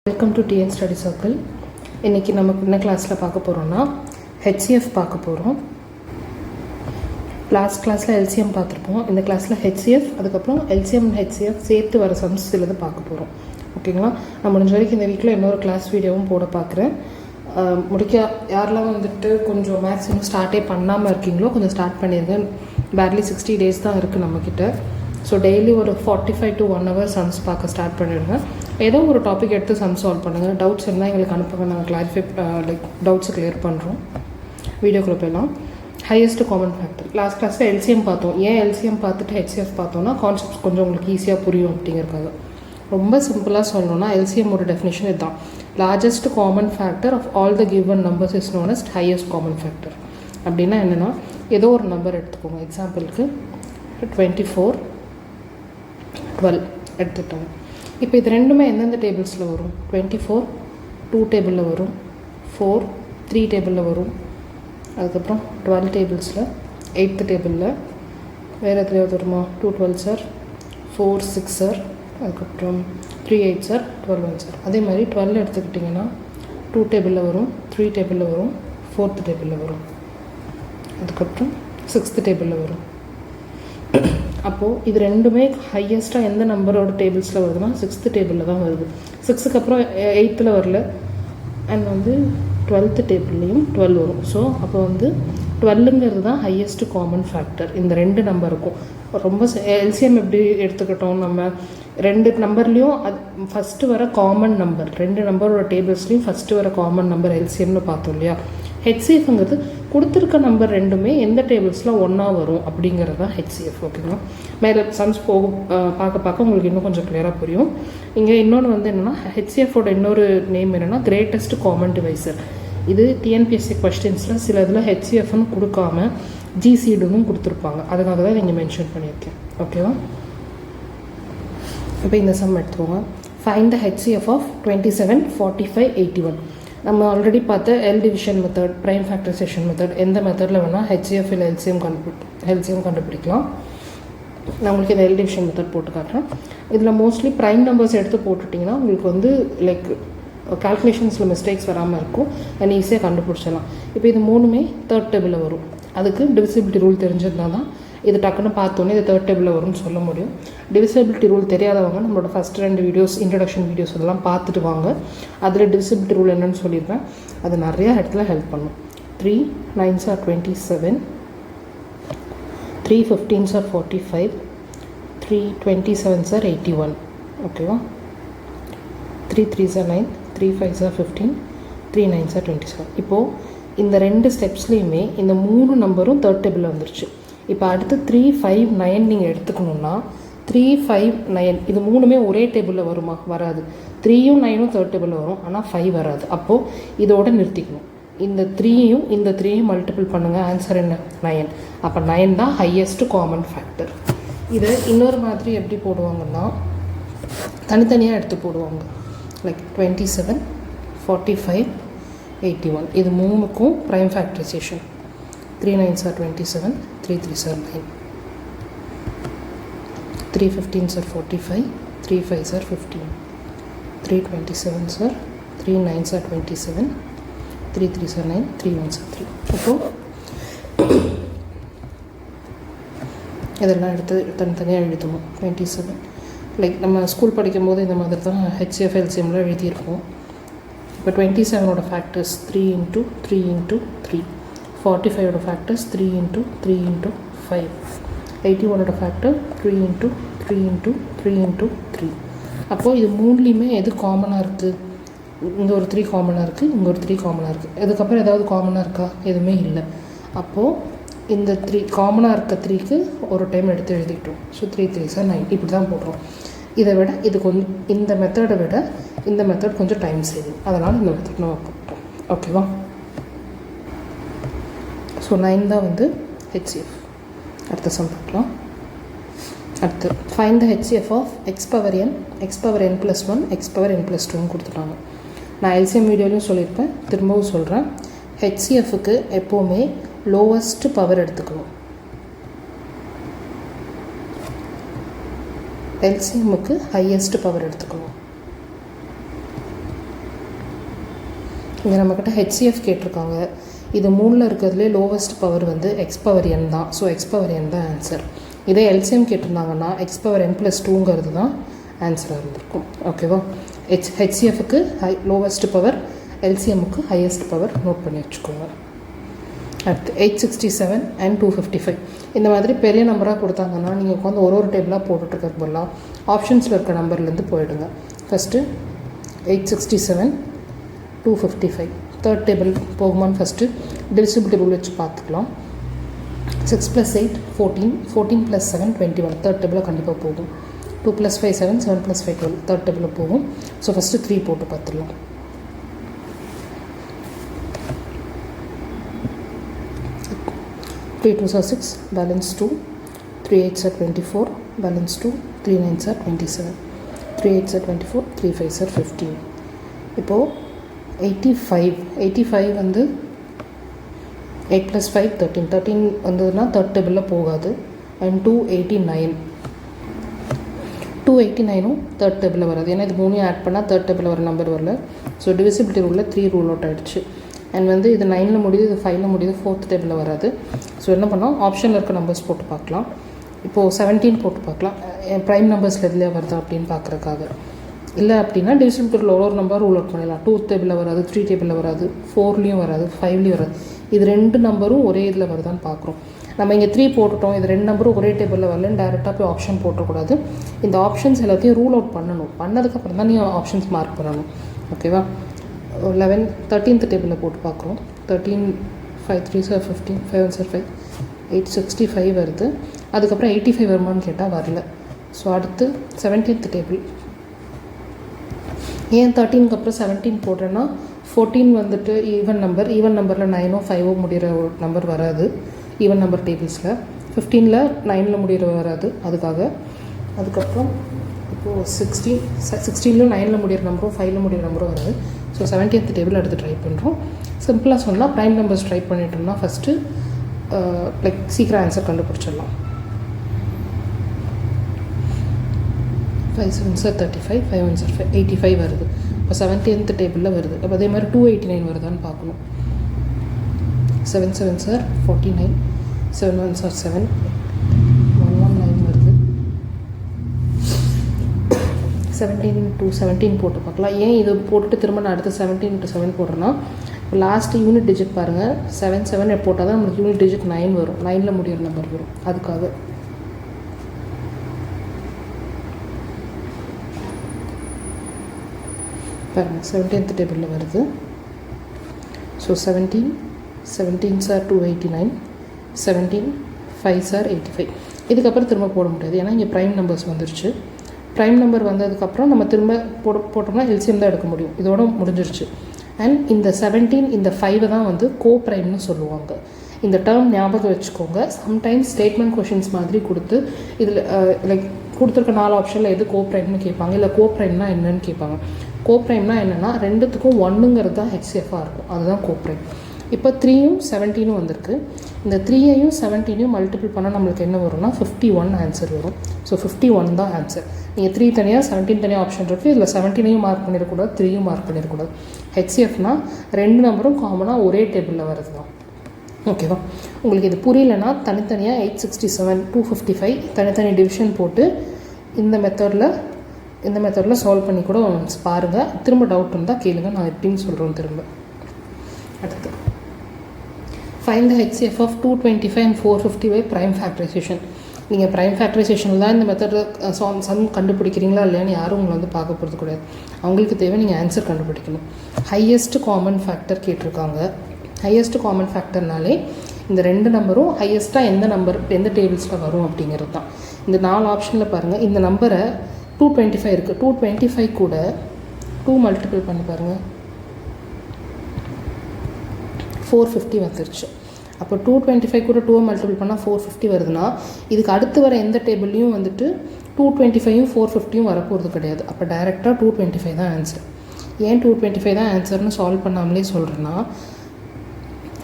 Welcome to TN study circle. இன்றைக்கி நமக்கு என்ன கிளாஸில் பார்க்க போகிறோன்னா ஹெச்சிஎஃப் பார்க்க போகிறோம். லாஸ்ட் கிளாஸில் எல்சிஎம் பார்த்துருப்போம். இந்த கிளாஸில் ஹெச்சிஎஃப், அதுக்கப்புறம் எல்சிஎம் ஹெச்சிஎஃப் சேர்த்து வர சம்ஸ் சிலது பார்க்க போகிறோம். ஓகேங்களா? நான் முடிஞ்ச வரைக்கும் இந்த வீக்கில் இன்னொரு கிளாஸ் வீடியோவும் போட பார்க்குறேன். முடிக்க யாரெல்லாம் வந்துட்டு கொஞ்சம் மேக்ஸ் இன்னும் ஸ்டார்ட்டே பண்ணாமல் இருக்கீங்களோ கொஞ்சம் ஸ்டார்ட் பண்ணிடுங்க. பேர்லி 60 days தான் இருக்குது நம்மக்கிட்ட. ஸோ டெய்லி ஒரு 45 to 1 hour சம்ஸ் பார்க்க ஸ்டார்ட் பண்ணிடுங்க. ஏதோ ஒரு டாபிக் எடுத்து சம் சால்வ் பண்ணுங்கள். டவுட்ஸ் இருந்தால் எங்களுக்கு அனுப்புங்க, நாங்கள் கிளாரிஃபை டவுட்ஸை கிளியர் பண்ணுறோம். வீடியோக்குள்ளே போயிடலாம். ஹையஸ்ட் காமன் ஃபேக்டர் லாஸ்ட் கிளாஸில் எல்சிஎம் பார்த்தோம். ஏன் எல்சிஎம் பார்த்துட்டு ஹெச்சிஎஃப் பார்த்தோன்னா கான்செப்ட்ஸ் கொஞ்சம் உங்களுக்கு ஈஸியாக புரியும் அப்படிங்கிறதுக்காக. ரொம்ப சிம்பிளாக சொல்லணும்னா எல்சிஎம்மோட டெஃபினேஷன் இதுதான். Largest common factor of all the given numbers is known as highest common factor. அப்படின்னா என்னென்னா, ஏதோ ஒரு நம்பர் எடுத்துக்கோங்க. எக்ஸாம்பிளுக்கு 24, 12 எடுத்துட்டாங்க. இப்போ இது ரெண்டுமே எந்தெந்த டேபிள்ஸில் வரும்? 24 2 டேபிளில் வரும், 4 3 டேபிளில் வரும், அதுக்கப்புறம் 12 டேபிள்ஸில் 8th டேபிளில். வேறு எதுலையாவது வருமா? 2 12 சார், 4 6 சார், அதுக்கப்புறம் 3 8 சார், 12 1 சார். அதே மாதிரி 12 எடுத்துக்கிட்டிங்கன்னா 2 டேபிளில் வரும், 3 டேபிளில் வரும், 4th டேபிளில் வரும், அதுக்கப்புறம் 6th டேபிளில் வரும். அப்போது இது ரெண்டுமே ஹையஸ்ட்டாக எந்த நம்பரோட டேபிள்ஸில் வருதுன்னா 6th டேபிளில் தான் வருது. 6க்கு அப்புறம் 8th வரல. அண்ட் வந்து 12th டேபிள்லேயும் 12 வரும். ஸோ அப்போ வந்து 12ங்கிறது தான் ஹையஸ்ட் காமன் ஃபேக்டர் இந்த ரெண்டு நம்பருக்கும். ரொம்ப எல்சிஎம் எப்படி எடுத்துக்கிட்டோம், நம்ம ரெண்டு நம்பர்லேயும் அது ஃபஸ்ட்டு வர காமன் நம்பர், ரெண்டு நம்பரோட டேபிள்ஸ்லேயும் ஃபஸ்ட்டு வர காமன் நம்பர் எல்சிஎம்னு பார்த்தோம் இல்லையா? ஹெச்சிஎஃப்ங்கிறது கொடுத்துருக்க நம்பர் ரெண்டுமே எந்த டேபிள்ஸில் ஒன்றா வரும் அப்படிங்கிறது தான் ஹெச்சிஎஃப். ஓகேங்களா? மேலே சம்ஸ் பார்க்க உங்களுக்கு இன்னும் கொஞ்சம் கிளியராக புரியும். இங்கே இன்னொன்று வந்து என்னென்னா, ஹெச்சிஎஃபோட இன்னொரு நேம் என்னென்னா கிரேட்டஸ்ட் காமன் டிவைசர். இது டிஎன்பிஎஸ்சி கொஸ்டின்ஸில் சில இதில் ஹெச்சிஎஃப்னு கொடுக்காம ஜிசிடுன்னு கொடுத்துருப்பாங்க. அதுக்காக தான் நீங்கள் மென்ஷன் பண்ணியிருக்கேன். ஓகேவா? இப்போ இந்த சம் எடுத்துக்கோங்க. Find the HCF of 27 45 81. நம்ம ஆல்ரெடி பார்த்த L division method, prime factorization method, எந்த மெத்தடில் வேணால் ஹெச்சிஎஃப் இல்லை எல்சிஎம் கண்டுபிடிக்கலாம். நான் உங்களுக்கு இந்த எல் டிவிஷன் மெத்தட் போட்டு காட்டுறேன். இதில் மோஸ்ட்லி ப்ரைம் நம்பர்ஸ் எடுத்து போட்டுட்டிங்கன்னா உங்களுக்கு வந்து லைக் கால்குலேஷன்ஸில் மிஸ்டேக்ஸ் வராமல் இருக்கும். அண்ட் ஈஸியாக கண்டுபிடிச்சிடலாம். இப்போ இது மூணுமே 3rd டேபிளில் வரும். அதுக்கு டிவிசிபிலிட்டி ரூல் தெரிஞ்சதுனால தான் இது டக்குன்னு பார்த்தோன்னே இது 3rd டேபிளில் வரும்னு சொல்ல முடியும். டிவிசிபிலிட்டி ரூல் தெரியாதவங்க நம்மளோட ஃபஸ்ட் 2 வீடியோஸ், இன்ட்ரடக்ஷன் வீடியோஸ் இதெல்லாம் பார்த்துட்டு வாங்க. அதில் டிவிசிபிலிட்டி ரூல் என்னென்னு சொல்லியிருப்பேன். அது நிறையா இடத்துல ஹெல்ப் பண்ணும். 3 9s are 27, 3 15s are 45, 3 27s are 81. ஓகேவா? 3 3s are 9, 3 5s are 15, 3 9s are 27. இப்போது இந்த ரெண்டு ஸ்டெப்ஸ்லேயுமே இந்த 3 நம்பரும் 3rd டேபிளில் வந்துருச்சு. இப்போ அடுத்து 3 5 9 நீங்கள் எடுத்துக்கணுன்னா 3 5 9 இது மூணுமே ஒரே டேபிளில் வருமா? வராது. 3யும் 9ம் 3rd டேபிளில் வரும், ஆனால் 5 வராது. அப்போது இதோடு நிறுத்திக்கணும். இந்த 3யும் மல்டிபிள் பண்ணுங்கள். ஆன்சர் என்ன? 9. அப்போ 9 தான் ஹையஸ்ட் காமன் ஃபேக்டர். இதை இன்னொரு மாதிரி எப்படி போடுவாங்கன்னா, தனித்தனியாக எடுத்து போடுவாங்க. லைக் 27 45 81. இது மூணுக்கும் prime factorisation. 3 9s are 27, 3 3s are 9, 3 15s are 45, 3 5s are 15, 3 27s are 3 9s are 27, 3 3s are 9, 3 1s are 3. அப்போது இதெல்லாம் எடுத்து தனித்தனியாக எழுதணும். 27 லைக் நம்ம ஸ்கூல் படிக்கும் போது இந்த மாதிரி தான் ஹெச்சிஎஃப் எல்சிஎம்லாம் எழுதியிருக்கோம். இப்போ 27ஓட ஃபேக்டர்ஸ் 3 into 3 into 3, 45ஓட ஃபேக்டர்ஸ் 3 into 3 into 5, 81ஓட ஃபேக்டர் 3 into 3 into 3 into 3. அப்போது இது மூணுலேயுமே எது காமனாக இருக்குது? இங்கே ஒரு 3 காமனாக இருக்குது, இங்கே ஒரு 3 காமனாக இருக்குது. இதுக்கப்புறம் ஏதாவது காமனாக இருக்கா? எதுவுமே இல்லை. அப்போது இந்த 3 காமனாக இருக்க 3க்கு ஒரு டைம் எடுத்து எழுதிட்டோம். So 3 3s are 9. இப்படி தான் போடுறோம். இதை விட இது கொஞ்சம், இந்த மெத்தடை விட இந்த மெத்தட் கொஞ்சம் டைம் சேவிங், அதனால் இந்த மெத்தட் நம்ம போட்டோம். ஓகேவா? ஸோ 9 தான் வந்து ஹெச்சிஎஃப். அடுத்த சம் பார்க்கலாம். அடுத்து find the HCF of x power n, x power n + 1, x power n + 2 கொடுத்துட்டாங்க. நான் எல்சிஎம் வீடியோலையும் சொல்லியிருப்பேன், திரும்பவும் சொல்கிறேன். ஹெச்சிஎஃப்க்கு எப்போவுமே லோவஸ்ட் பவர் எடுத்துக்கணும். எல்சிஎம்முக்கு ஹையஸ்ட் பவர் எடுத்துக்கணும். இங்கே நம்மக்கிட்ட ஹெச்சிஎஃப் கேட்டிருக்காங்க. இது 3ல் இருக்கிறதுலே லோவஸ்ட் பவர் வந்து எக்ஸ் பவர் என் தான். ஸோ எக்ஸ் பவர் என் தான் ஆன்சர். இதே எல்சிஎம் கேட்டிருந்தாங்கன்னா எக்ஸ் பவர் என் + 2ங்கிறது தான் ஆன்சராக இருந்திருக்கும். ஓகேவா? ஹெச்சிஎஃப்க்கு லோவஸ்ட் பவர், எல்சிஎம்முக்கு ஹையஸ்ட் பவர் நோட் பண்ணி வச்சுக்கோங்க. அடுத்து 867 and 255. இந்த மாதிரி பெரிய நம்பராக கொடுத்தாங்கன்னா நீங்கள் உட்காந்து ஒரு டேபிளாக போட்டுட்ருக்கிறது போலாம். ஆப்ஷன்ஸில் இருக்க நம்பர்லேருந்து போயிடுங்க. ஃபஸ்ட்டு 867, 255 தேர்ட் டேபிள் போகுமான்னு ஃபஸ்ட்டு டிவிசிபிள் டேபிள் வச்சு பார்த்துக்கலாம். 6 + 8 14, 14 + 7 21 தேர்ட் டேபிளில் கண்டிப்பாக போகும். 2 + 5 7, 7 + 5 12 தேர்ட் டேபிளில் போகும். ஸோ ஃபஸ்ட்டு 3 போட்டு பார்த்துடலாம். 3 2s are 6, balance 2, 3 8s are 24, balance 2, 3 9s are 27, 3 8s are 24, 3 5s are 15. இப்போது 85 வந்து 8 + 5 13, 13 வந்ததுன்னா தேர்ட் டேபிளில் போகாது. அண்ட் 289ம் தேர்ட் டேபிளில் வராது. ஏன்னா இது 3 ஆட் பண்ணால் தேர்ட் டேபிளில் வர நம்பர் வரல. ஸோ டிவிசிபிலிட்டி ரூலில் 3 ரூல் அவுட் ஆகிடுச்சு. அண்ட் வந்து இது 9ல் முடியுது, இது 5ல் முடியுது, ஃபோர்த் டேபிளில் வராது. ஸோ என்ன பண்ணோம், ஆப்ஷனில் இருக்க நம்பர்ஸ் போட்டு பார்க்கலாம். இப்போது 17 போட்டு பார்க்கலாம். ப்ரைம் நம்பர்ஸில் எதுலேயே வருதா அப்படின்னு பார்க்குறக்காக. இல்லை அப்படின்னா டிவிசிபிலிட்டியில் ஒரு நம்பர் ரூல் அவுட் பண்ணிடலாம். 2 டேபிளில் வராது, 3 டேபிளில் வராது, 4லேயும் வராது, 5லேயும் வராது. இது 2 நம்பரும் ஒரே இதில் வருதான்னு பார்க்குறோம். நம்ம இங்கே 3 போட்டுட்டோம், இது 2 நம்பரும் ஒரே டேபிளில் வரலன்னு டேரெக்டாக போய் ஆப்ஷன் போட்டக்கூடாது. இந்த ஆப்ஷன்ஸ் எல்லாத்தையும் ரூல் அவுட் பண்ணணும். பண்ணதுக்கப்புறம் தான் நீங்கள் ஆப்ஷன்ஸ் மார்க் பண்ணணும். ஓகேவா? 13th டேபிளில் போட்டு பார்க்குறோம். 13 5 3s are 15, 5 1s are 5, 865 வருது. அதுக்கப்புறம் 85 வருமானு கேட்டால் வரல. ஸோ அடுத்து 17th டேபிள். ஏன் 13க்கு அப்புறம் 17 போடுறேன்னா 14 வந்துட்டு ஈவன் நம்பரில் 9ஓ 5ஓ முடிகிற ஒரு நம்பர் வராது ஈவன் நம்பர் டேபிள்ஸில். 15ல் 9ல் முடிகிற வராது, அதுக்காக. அதுக்கப்புறம் இப்போது 16லும் 9ல் முடிகிற நம்பரும் 5ல் முடிகிற நம்பரும் வராது. ஸோ 17th டேபிள் எடுத்து ட்ரை பண்ணுறோம். சிம்பிளாக சொன்னால் ப்ரைம் நம்பர்ஸ் ட்ரை பண்ணிட்டோம்னா ஃபஸ்ட்டு லைக் சீக்கிரம் ஆன்சர் கண்டுபிடிச்சிடலாம். 5 7s are 35, 5 1s are 85 வருது. இப்போ 17th டேபிளில் வருது. அப்போ அதே மாதிரி 289 வருதான்னு பார்க்கணும். 7 7s are 49, 7 1s are 7, 119 வருது. 17 to 17 போட்டு பார்க்கலாம். ஏன் இது போட்டுட்டு திரும்ப நான் அடுத்து 17 to 7 போடுறேன்னா, இப்போ லாஸ்ட் யூனிட் டிஜிட் பாருங்கள், 7 7 போட்டால் தான் நம்மளுக்கு யூனிட் டிஜிட் 9 வரும். 9ல் முடிகிற நம்பர் வரும். அதுக்காக பாருங்கள் 17th டேபிளில் வருது. So 17s are 289, 17 5s are 85. இதுக்கப்புறம் திரும்ப போட முடியாது, ஏன்னா இங்கே ப்ரைம் நம்பர்ஸ் வந்துருச்சு. ப்ரைம் நம்பர் வந்ததுக்கப்புறம் நம்ம திரும்ப போட்டோம்னா எல்சிஎம் தான் எடுக்க முடியும். இதோட முடிஞ்சிருச்சு. அண்ட் இந்த 17 இந்த 5 தான் வந்து கோ ப்ரைம்னு சொல்லுவாங்க. இந்த டேர்ம் ஞாபகம் வச்சுக்கோங்க. சம்டைம்ஸ் ஸ்டேட்மெண்ட் கொஷின்ஸ் மாதிரி கொடுத்து இதில் லைக் கொடுத்துருக்க 4 ஆப்ஷனில் எது கோ ப்ரைம்னு கேட்பாங்க, இல்லை கோ ப்ரைம்னா என்னன்னு கேட்பாங்க. கோ ப்ரைம்னா என்னென்னா ரெண்டுத்துக்கும் 1ங்கிறது தான் ஹெச்சிஎஃபாக இருக்கும், அதுதான் கோ ப்ரைம். இப்போ 3யும் 17ம் வந்திருக்கு. இந்த 3ஐயும் 17ஐயும் மல்டிபிள் பண்ணால் நம்மளுக்கு என்ன வரும்னா 51 ஆன்சர் வரும். ஸோ 51 தான் ஆன்சர். நீங்கள் 3 தனியாக 17 தனியாக ஆப்ஷன் இருக்குது. இதில் 17ஐயும் மார்க் பண்ணிடக்கூடாது, 3யும் மார்க் பண்ணிடக்கூடாது. ஹெச்சிஎஃப்னா 2 நம்பரும் காமனாக ஒரே டேபிளில் வருது தான். ஓகேவா? உங்களுக்கு இது புரியலன்னா தனித்தனியாக 867 255 தனித்தனி டிவிஷன் போட்டு இந்த மெத்தடில் சால்வ் பண்ணி கூட பாருங்கள். திரும்ப டவுட் இருந்தால் கேளுங்க, நான் எப்படின்னு சொல்கிறோம் திரும்ப. அடுத்து find the HCF of 225 and 450 by prime factorization. நீங்கள் ப்ரைம் ஃபேக்டரைசேஷனில் தான் இந்த மெத்தடில் சம் கண்டுபிடிக்கிறீங்களா இல்லையான்னு யாரும் உங்களை வந்து பார்க்க போகிறது கிடையாது. அவங்களுக்கு தேவை நீங்கள் ஆன்சர் கண்டுபிடிக்கணும். ஹையஸ்ட் காமன் ஃபேக்டர் கேட்டிருக்காங்க. ஹையஸ்ட் காமன் ஃபேக்டர்னாலே இந்த 2 நம்பரும் ஹையஸ்ட்டாக எந்த டேபிள்ஸில் வரும் அப்படிங்கிறது தான். இந்த 4 ஆப்ஷனில் பாருங்கள். இந்த நம்பரை 225 இருக்குது. 225 கூட 2 மல்டிபிள் பண்ணி பாருங்கள், 450 வந்துருச்சு. அப்போ 225 கூட 2 மல்டிபிள் பண்ணால் 450 வருதுன்னா இதுக்கு அடுத்து வர எந்த டேபிள்லையும் வந்துட்டு 225யும் 450யும் வரப்போகிறது கிடையாது. அப்போ டைரெக்டாக 225 தான் ஆன்சர். ஏன் 225 தான் ஆன்சர்னு சால்வ் பண்ணாமலே சொல்கிறேன்னா,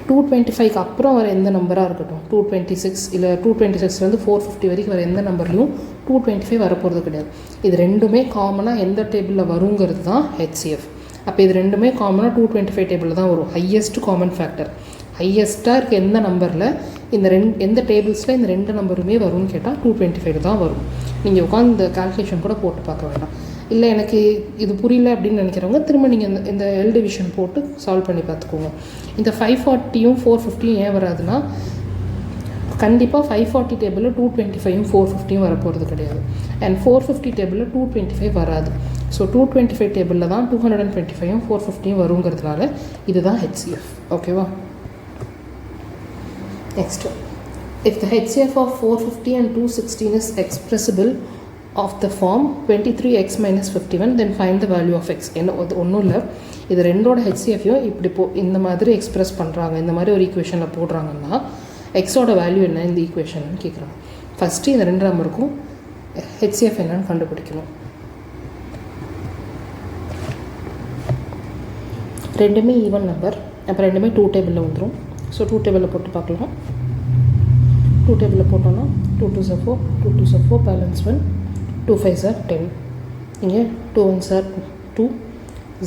225க்கு அப்புறம் வர எந்த நம்பராக இருக்கட்டும், 226 இல்லை 226 450 வரைக்கும் வர எந்த நம்பர்லையும் 225 வரப்போகிறது கிடையாது. இது ரெண்டுமே காமனாக எந்த டேபிளில் வருங்கிறது தான் ஹெச்சிஎஃப். அப்போ இது ரெண்டுமே காமனாக 225 டேபிளில் தான் வரும். ஹையஸ்ட் காமன் ஃபேக்டர், ஹையஸ்ட்டாக இருக்க எந்த நம்பரில் எந்த டேபிள்ஸில் இந்த ரெண்டு நம்பருமே வரும்னு கேட்டால் 225 தான் வரும். நீங்கள் உட்காந்து இந்த கால்குலேஷன் கூட போட்டு பார்க்க வேண்டாம். இல்லை எனக்கு இது புரியல அப்படின்னு நினைக்கிறவங்க திரும்ப நீங்கள் இந்த எல் டிவிஷன் போட்டு சால்வ் பண்ணி பார்த்துக்கோங்க. இந்த 540யும் 450யும் ஏன் வராதுன்னா, கண்டிப்பாக 540 டேபிளில் 225யும் 450யும் வரப்போகிறது கிடையாது. அண்ட் 450 டேபிளில் 225 வராது. ஸோ 225 டேபிளில் தான் 225யும் 450யும் வருங்கிறதுனால இதுதான் HCF. ஓகேவா? Next, if the HCF of 450 and 216 is expressible of the form 23x minus 51, then find the value of x. என்ன ஒன்றும் இல்லை, இது ரெண்டோட HCFையும் இப்படி இந்த மாதிரி எக்ஸ்ப்ரெஸ் பண்ணுறாங்க, இந்த மாதிரி ஒரு ஈக்குவேஷனில் போடுறாங்கன்னா எக்ஸோட வேல்யூ என்ன இந்த ஈக்குவேஷன் கேட்குறாங்க. ஃபஸ்ட்டு இந்த ரெண்டு நம்பருக்கும் HCF என்னன்னு கண்டுபிடிக்கணும். ரெண்டுமே ஈவன் நம்பர், அப்போ ரெண்டுமே 2 டேபிளில் வந்துடும். ஸோ 2 டேபிளில் போட்டு பார்க்கலாம். 2 டேபிளில் போட்டோன்னா 2 2s are 4, 2 2s are 4, balance 1, 2 5s are 10, இங்கே 2 1s are 2,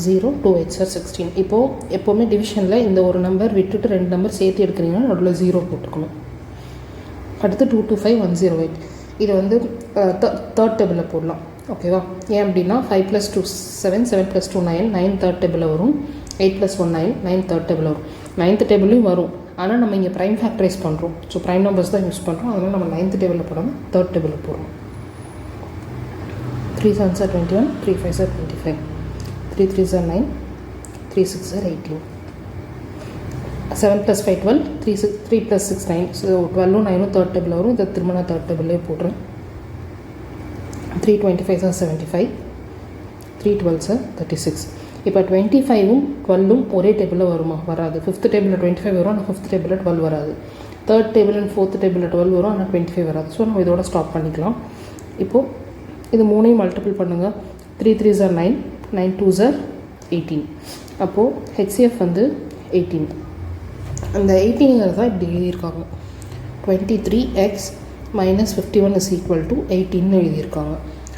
0, 2 8s are 16. இப்போது எப்போவுமே டிவிஷனில் இந்த ஒரு நம்பர் விட்டுட்டு ரெண்டு நம்பர் சேர்த்து எடுக்கிறீங்கன்னா நடுவில் 0 போட்டுக்கணும். அடுத்து 2 2 5 1 0 8, இது வந்து தேர்ட் டேபிளில் போடலாம். ஓகேவா? ஏன் அப்படின்னா 5 + 2 7, 7 + 2 9, 9 தேர்ட் டேபிளில் வரும். 8 + 1 9, 9 தேர்ட் டேபிளில் வரும். 9th டேபிளையும் வரும், ஆனால் நம்ம இங்கே ப்ரைம் ஃபேக்டரைஸ் பண்ணுறோம். ஸோ ப்ரைம் நம்பர்ஸ் தான் யூஸ் பண்ணுறோம். அதனால் நம்ம 9th டேபிளில் போடாமல் தேர்ட் டேபிளில் போடுறோம். 3 7s are 21, 3 5s are 25, 3 3s are 9, 3 6s are 18, 7 + 5 12, 3 + 6 9. So 12 9 third டேபிளில் வரும். இதை திரும்ப நான் தேர்ட் டேபிளே போடுறேன். 3 25s are 75, 3 12s are 36. இப்போ 25ம் 12ம் ஒரே டேபிளில் வருமா? வராது. 5th டேபிளில் 25 வரும், ஆனால் 5th டேபிளில் 12 வராது. தேர்ட் டேபிள் அண்ட் 4th டேபிளில் 12 வரும், ஆனால் 25 வராது. ஸோ நம்ம இதோட ஸ்டாப் பண்ணிக்கலாம். இப்போது இது மூணையும் மல்டிபிள் பண்ணுங்கள். 3 3s are 9, 9 2s are 18. அப்போது HCF வந்து 18. அந்த 18ங்கிறது தான் இப்படி எழுதியிருக்காங்க. 23x minus 51 is equal to 18 எழுதியிருக்காங்க.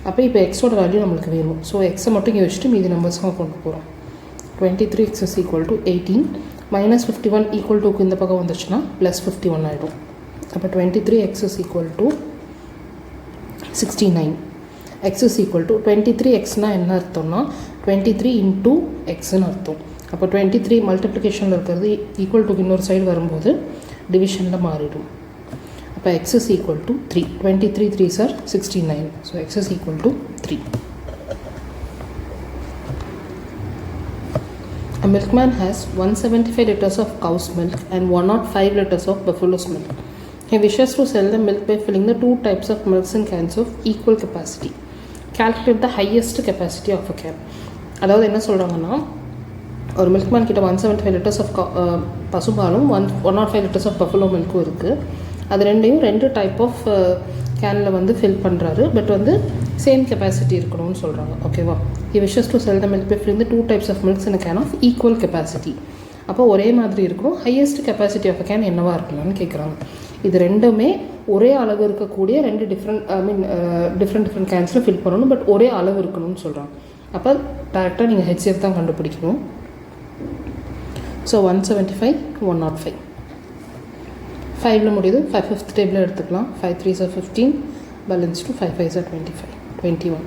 அப்போ இப்போ எக்ஸோட வேல்யூ நம்மளுக்கு வேணும். ஸோ எக்ஸை மட்டும் இங்கே வச்சுட்டு மீதி நம்பர்ஸ்லாம் கொண்டு போகிறோம். 23x is equal to 18 minus 51 equal to இந்த பக்கம் வந்துச்சுன்னா ப்ளஸ் 51 ஆகிடும். அப்போ 23x is equal to 69. x is equal to 23xனால் என்ன அர்த்தம்னா 23 into xன்னு அர்த்தம். அப்போ 23 மல்டிப்ளிகேஷனில் இருக்கிறது ஈக்குவல் டு இன்னொரு சைடு வரும்போது டிவிஷனில் மாறிடும். அப்போ x is equal to 3. 23 3s are 69. So x is equal to 3. A milkman has 175 liters of cow's milk and 105 liters of buffalo's milk. He wishes to sell the milk by filling the two types of milks in cans of equal capacity. Calculate the highest capacity of a can. அதாவது என்ன சொல்கிறாங்கன்னா, ஒரு milkman கிட்ட 175 litres of பசுபாலும் 105 litres of buffalo மில்க்கும் இருக்குது. அது ரெண்டையும் 2 டைப் ஆஃப் கேனில் வந்து ஃபில் பண்ணுறாரு. பட் வந்து சேம் கெப்பாசிட்டி இருக்கணும்னு சொல்கிறாங்க. ஓகேவா? He wishes to sell the milk by filling the 2 types of milks in a can of equal capacity. அப்போ ஒரே மாதிரி இருக்கணும். Highest capacity of a can என்னவாக இருக்கலாம்னு கேட்குறாங்க. இது ரெண்டுமே ஒரே அளவு இருக்கக்கூடிய 2 டிஃப்ரெண்ட் கேன்ஸில் ஃபில் பண்ணணும். பட் ஒரே அளவு இருக்கணும்னு சொல்கிறாங்க. அப்போ டேரெக்டாக நீங்கள் HCF தான் கண்டுபிடிக்கணும். ஸோ 175 105 5ல் முடியுது. 5th டேபிளில் எடுத்துக்கலாம். 5 3s are 15, balance to 5 5s are 25, 21.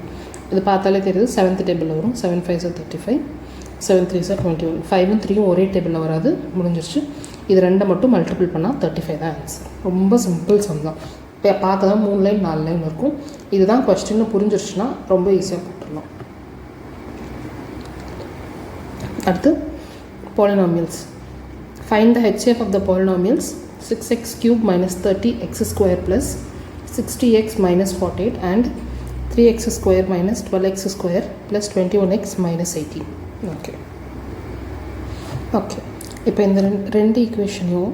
இது பார்த்தாலே தெரியுது 7th டேபிளில் வரும். 7 5s are 35, 7 3s are 21. 5ம் 3ம் ஒரே டேபிளில் வராது, முடிஞ்சிருச்சு. இது ரெண்டை மட்டும் மல்டிபிள் பண்ணால் 35 தான் ஆன்சர். ரொம்ப சிம்பிள் சம் தான். இப்போ பார்க்க தான் 3 லைன் 4 லைன் இருக்கும். இதுதான் கொஸ்டின்னு புரிஞ்சிருச்சுன்னா ரொம்ப ஈஸியாக போட்டுடலாம். அடுத்து polynomials. Find the HCF of the polynomials 6x cube minus 30x square plus 60x minus 48 and 3x square minus 12x square plus 21x minus 18. Okay. இப்போ இந்த ரெண்டு ஈக்குவேஷனையும்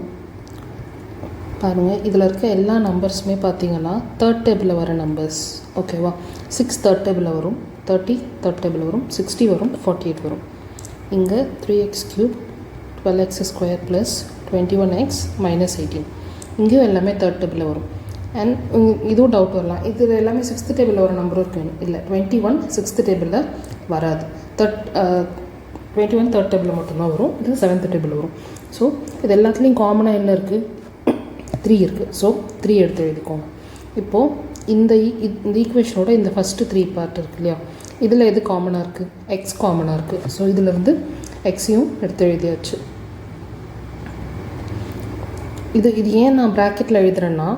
பாருங்கள். இதில் இருக்க எல்லா நம்பர்ஸுமே பார்த்தீங்கன்னா தேர்ட் டேபிளில் வர நம்பர்ஸ். ஓகேவா? 6 தேர்ட் டேபிளில் வரும், 30 தேர்ட் டேபிளில் வரும், 60 வரும், 48 வரும். இங்கே 3x cube 12x square plus 21x minus 18 இங்கேயும் எல்லாமே தேர்ட் டேபிளில் வரும். அண்ட் இதுவும் டவுட் வரலாம், இது எல்லாமே 6th டேபிளில் வர நம்பரும் இருக்கு. இல்லை, 21 6th டேபிளில் வராது. 21 தேர்ட் டேபிளில் மட்டும்தான் வரும், இது 7th டேபிள் வரும். ஸோ இது எல்லாத்துலேயும் காமனாக என்ன இருக்குது, 3 இருக்குது. ஸோ 3 எடுத்து எழுதிக்கோங்க. இப்போது இந்த ஈக்குவேஷனோட இந்த ஃபஸ்ட்டு 3 பார்ட் இருக்குது இல்லையா, இதில் எது காமனாக இருக்குது, எக்ஸ் காமனாக இருக்குது. ஸோ இதில் வந்து எக்ஸையும் எடுத்து எழுதியாச்சு. இது ஏன் நான் ப்ராக்கெட்டில் எழுதுறேன்னா,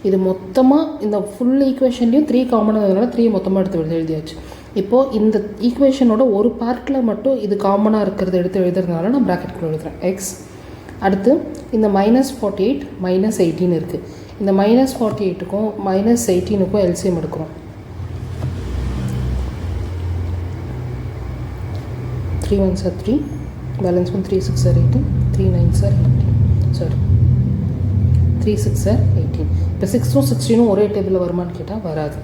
இது மொத்தமாக இந்த ஃபுல் ஈக்குவேஷன்லேயும் 3 காமனாக 3 மொத்தமாக எடுத்து எழுதியாச்சு. இப்போது இந்த ஈக்குவேஷனோட ஒரு பார்ட்டில் மட்டும் இது காமனாக இருக்கிறத எடுத்து எழுதுறதுனால நான் ப்ராக்கெட்டுக்குள்ளே எழுதுகிறேன் எக்ஸ். அடுத்து இந்த -48 -18 இருக்குது. இந்த -48க்கும் -18க்கும் எல்சிஎம் எடுக்கிறோம். 3 1s are 3, balance 1 3 6 are 18, 3 9s are 18, sorry 3 6 are 18. இப்போ 6ம் 16ம் ஒரே டேபிளில் வருமானு கேட்டால் வராது.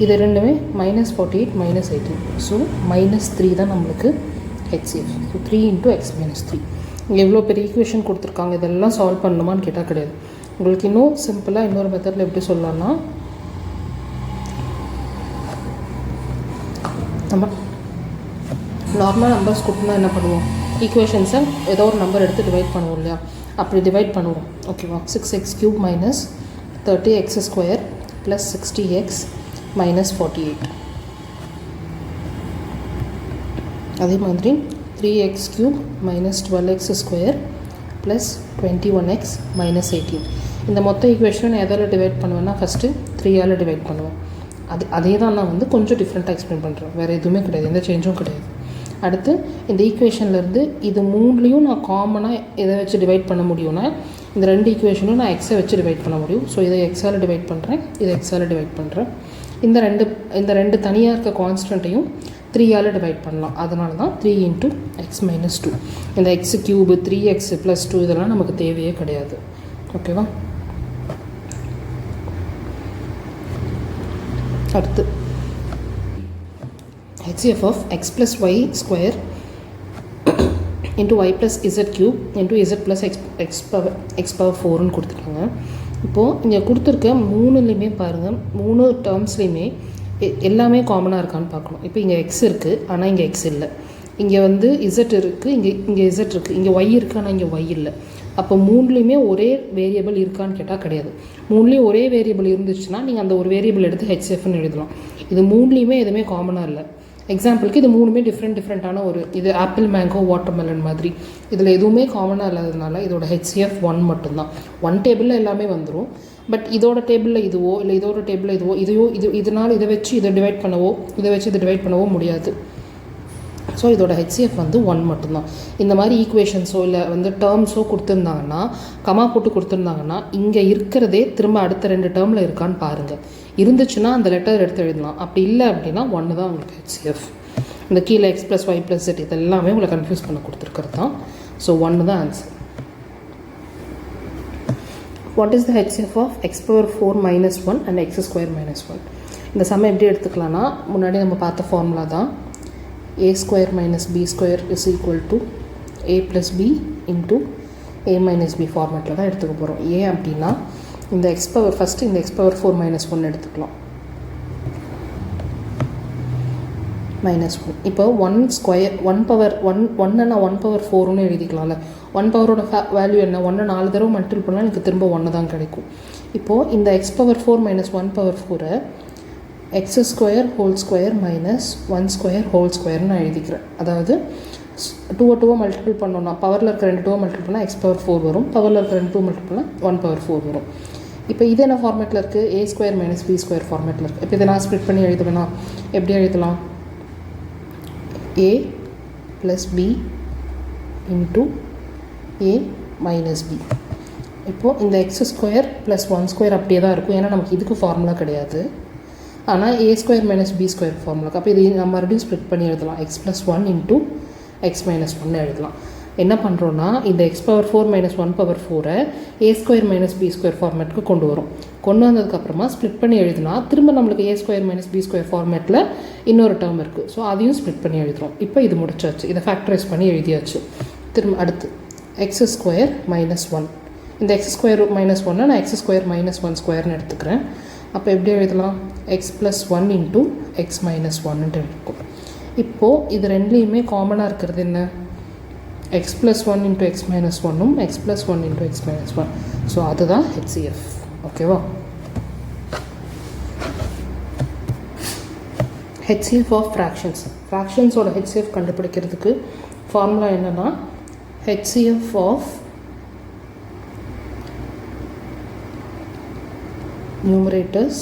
இது ரெண்டுமே -48 -18. ஸோ -3 தான் நம்மளுக்கு HCF. So 3 × x - 3. இங்கே எவ்வளோ பெரிய ஈக்குவேஷன் கொடுத்துருக்காங்க, இதெல்லாம் சால்வ் பண்ணணுமான்னு கேட்டால் கிடையாது. உங்களுக்கு இன்னும் சிம்பிளாக இன்னொரு மெத்தடில் எப்படி சொல்லலாம்னா, நம்ம நார்மல் நம்பர்ஸ் கொடுத்தா என்ன பண்ணுவோம், ஈக்குவேஷன்ஸை ஏதோ ஒரு நம்பர் எடுத்து டிவைட் பண்ணுவோம் இல்லையா, அப்படி டிவைட் பண்ணுவோம். ஓகேவா, 6x³ - 30x² + 60x - 48. அதே மாதிரி 3x³ - 12x² + 21x - 18. இந்த மொத்த ஈக்குவேஷனை நான் எதால் டிவைட் பண்ணுவேன்னா, ஃபஸ்ட்டு 3ஆல் டிவைட் பண்ணுவேன். அதே தான் நான் வந்து கொஞ்சம் டிஃப்ரெண்ட்டாக எக்ஸ்பிளைன் பண்ணுறேன், வேறு எதுவுமே கிடையாது, எந்த சேஞ்சும் கிடையாது. அடுத்து இந்த ஈக்குவேஷன்லேருந்து இது 3லையும் நான் காமனாக எதை வச்சு டிவைட் பண்ண முடியும்னா, இந்த 2 ஈக்குவேஷனும் நான் எக்ஸை வச்சு டிவைட் பண்ண முடியும். ஸோ இதை எக்ஸால் டிவைட் பண்ணுறேன், இதை எக்ஸால் டிவைட் பண்ணுறேன். இந்த ரெண்டு தனியாக இருக்க கான்ஸ்டண்ட்டையும் 3ஆல் டிவைட் பண்ணலாம். அதனால தான் 3 × x - 2. இந்த x³ 3x + 2 இதெல்லாம் நமக்கு தேவையே கிடையாது. ஓகேவா. அடுத்து HCF of x + y² × y + z³ × z + x power 4ன்னு கொடுத்துருக்காங்க. இப்போது இங்கே கொடுத்துருக்க 3லையுமே பாருங்கள், 3 டேர்ம்ஸ்லையுமே எல்லாமே காமனாக இருக்கான்னு பார்க்கணும். இப்போ இங்கே எக்ஸ் இருக்குது, ஆனால் இங்கே எக்ஸ் இல்லை. இங்கே வந்து இசட் இருக்குது, இங்கே இசட் இருக்குது. இங்கே ஒய் இருக்குது, ஆனால் இங்கே ஒய் இல்லை. அப்போ 3லையுமே ஒரே வேரியபிள் இருக்கான்னு கேட்டால் கிடையாது. 3லேயும் ஒரே வேரியபிள் இருந்துச்சுன்னா நீங்கள் அந்த ஒரு வேரியபிள் எடுத்து HCFன்னு எழுதலாம். இது 3லையுமே எதுவுமே காமனாக இல்லை. எக்ஸாம்பிளுக்கு இது 3மே டிஃப்ரெண்ட்டான ஒரு, இது ஆப்பிள் மேங்கோ வாட்டர்மெலன் மாதிரி, இதில் எதுவுமே காமனாக இல்லாததுனால இதோட HCF 1 மட்டும்தான். 1 டேபிளில் எல்லாமே வந்துடும். பட் இதோட டேபிளில் இதுவோ இல்லை இதோட டேபிளில் இதுவோ இதனால் இதை வச்சு இதை டிவைட் பண்ணவோ இதை வச்சு இதை டிவைட் பண்ணவோ முடியாது. ஸோ இதோட HCF வந்து 1 மட்டும்தான். இந்த மாதிரி ஈக்குவேஷன்ஸோ இல்லை வந்து டேர்ம்ஸோ கொடுத்துருந்தாங்கன்னா, கமா போட்டு கொடுத்துருந்தாங்கன்னா, இங்கே இருக்கிறதே திரும்ப அடுத்த 2 டேர்மில் இருக்கான்னு பாருங்கள். இருந்துச்சுன்னா அந்த லெட்டர் எடுத்து எழுதலாம். அப்படி இல்லை அப்படின்னா 1 தான் உங்களுக்கு HCF. இந்த கீழே x + y + z இதெல்லாமே உங்களை கன்ஃபியூஸ் பண்ண கொடுத்துருக்கிறது தான். ஸோ 1 தான் answer. What is the HCF of x⁴ - 1 and x² - 1? இந்த சம் எப்படி எடுத்துக்கலாம்னா, முன்னாடி நம்ம பார்த்த ஃபார்முலா தான். a² - b² = a + b × a - b ஃபார்மேட்டில் தான் எடுத்துக்க போகிறோம். ஏன் அப்படின்னா, இந்த ஃபஸ்ட்டு இந்த x⁴ - 1 எடுத்துக்கலாம். -1. இப்போ 1² நான் 1/4ன்னு எழுதிக்கலாம்ல. 1 பவரோட வேல்யூ என்ன, 1 4 தடவை மல்டிபிள் பண்ணால் எனக்கு திரும்ப 1 தான் கிடைக்கும். இப்போது இந்த x⁴ - 1/4 x² whole square minus 1² whole square நான் எழுதிக்கிறேன். அதாவது 2 மல்டிபிள் பண்ணோன்னா, பவரில் இருக்க 2 மல்டிபிள் பண்ணால் x⁴ வரும், பவரில் இருக்க 2 மல்டிபிள் பண்ணால் 1/4 வரும். இப்போ இது என்ன ஃபார்மேட்டில் இருக்குது, a² - b² ஃபார்மேட்டில் இருக்குது. இப்போ இதை நான் ஸ்ப்ளிட் பண்ணி எழுதுவேன்னா எப்படி எழுதலாம், a + b × a - b. இப்போது இந்த x² + 1² அப்படியே தான் இருக்கும், ஏன்னா நமக்கு இதுக்கு ஃபார்முலா கிடையாது. ஆனால் a² - b² ஃபார்முலாக்கு. அப்போ இது நம்ம மறுபடியும் ஸ்ப்ளிட் பண்ணி எழுதலாம், x + 1 × x - 1 எழுதலாம். என்ன பண்ணுறோன்னா, இந்த x⁴ - 1/4 a² - b² ஃபார்மேட்டுக்கு கொண்டு வந்ததுக்கப்புறமா ஸ்ப்ளிட் பண்ணி எழுதினா திரும்ப நம்மளுக்கு a² - b² ஃபார்மேட்டில் இன்னொரு டேர்ம் இருக்குது. ஸோ அதையும் ஸ்ப்ளிட் பண்ணி எழுதுகிறோம். இப்போ இது முடிச்சாச்சு, இதை ஃபேக்டரைஸ் பண்ணி எழுதியாச்சு. திரும்ப அடுத்து x² - 1. இந்த x² - 1 நான் x² - 1² எடுத்துக்கிறேன். அப்போ எப்படி எழுதலாம், x + 1 × x - 1 இருக்கும். இப்போது இது ரெண்டுலேயுமே காமனாக இருக்கிறது என்ன, x plus one into x minus ஒன்னும் x plus one into x minus one. So அதுதான் ஹெச்சிஎஃப். ஓகேவா? HCF of fractions. ஃப்ராக்ஷன்ஸோட HCF கண்டுபிடிக்கிறதுக்கு ஃபார்முலா என்னென்னா HCF ஆஃப் numerators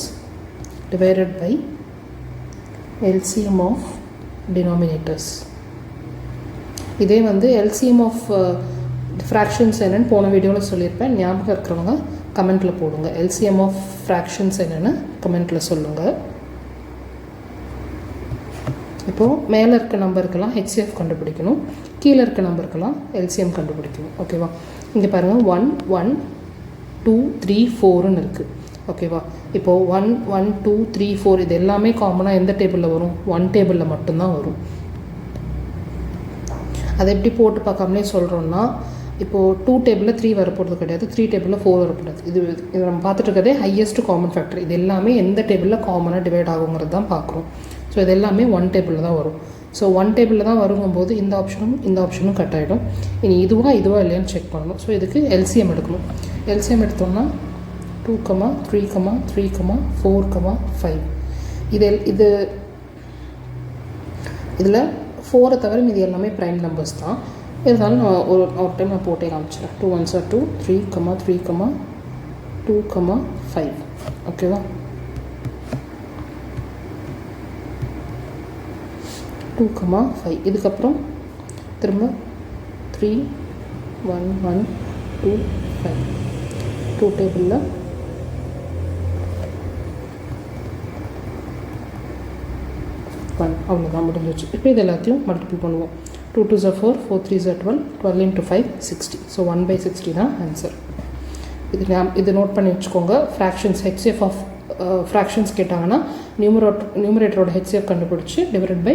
divided by LCM of denominators. இதே வந்து LCM of fractions என்னன்னு போன வீடியோவில் சொல்லியிருப்பேன். ஞாபகம் இருக்கிறவங்க கமெண்ட்டில் போடுங்க. LCM of fractions என்னென்னு கமெண்ட்டில் சொல்லுங்கள். இப்போது மேலே இருக்க நம்பருக்கெல்லாம் HCF கண்டுபிடிக்கணும், கீழே இருக்க நம்பருக்கெல்லாம் LCM கண்டுபிடிக்கணும். ஓகேவா? இங்கே பாருங்கள் 1 1 2 3 4ன்னு இருக்குது. ஓகேவா? இப்போது 1 1 2 3 4 இது எல்லாமே காமனாக எந்த டேபிளில் வரும்? 1 டேபிளில் மட்டும்தான் வரும். அதை எப்படி போட்டு பார்க்காமலே சொல்கிறோன்னா, இப்போது 2 டேபிளில் 3 வரப்போகிறது கிடையாது, 3 டேபிளில் 4 வரப்போகிறது. இது நம்ம பார்த்துட்டு இருக்கிறதே ஹையஸ்ட் காமன் ஃபேக்டர். இது எல்லாமே எந்த டேபிளில் காமனாக டிவைட் ஆகுங்கிறது தான் பார்க்குறோம். ஸோ இது எல்லாமே 1 டேபிளில் தான் வரும். ஸோ 1 டேபிளில் தான் வருங்கும்போது இந்த ஆப்ஷனும் கட் ஆகிடும். இனி இதுவா இல்லையான்னு செக் பண்ணணும். ஸோ இதுக்கு LCM எடுக்கணும். LCM எடுத்தோம்னா 2, 3, 3, 4, 5. இதில் 4 தவிர இது எல்லாமே ப்ரைம் நம்பர்ஸ் தான். இருந்தாலும் நான் ஒரு டைம் நான் போட்டே காமிச்சிடறேன். 2 1s are 2, 3, 3, 2, 5. ஓகேவா? 2, 5. இதுக்கப்புறம் திரும்ப 3 1 1 2 5. 2 டேபிளில் 1. அவ்வளோதான், முடிஞ்சிச்சு. இப்போ இது எல்லாத்தையும் மல்டிபிள் பண்ணுவோம். 2 2s are 4, 4 3s are 12, 12 into 5 60. So 1/60 தான் ஆன்சர். இது நோட் பண்ணி வச்சுக்கோங்க. ஃப்ராக்ஷன்ஸ் HCF ஆஃப் ஃப்ராக்ஷன்ஸ் கேட்டாங்கன்னா நியூமரேட்டரோட HCF கண்டுபிடிச்சி divided by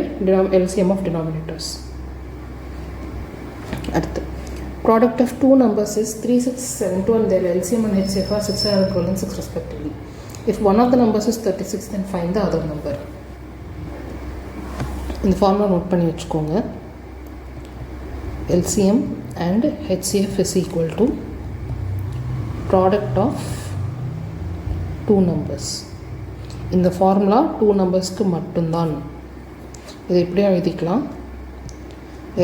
LCM of denominators. அடுத்து product of 2 numbers is 3 6 7 2 and their LCM and HCF are 612 and 6 respectively. If one of the numbers is 36, then find the other number. இந்த formula note பண்ணி வச்சுக்கோங்க. LCM and HCF is equal to product of 2 numbers. இந்த formula 2 நம்பர்ஸ்க்கு மட்டும்தான். இதை எப்படி எழுதிக்கலாம்?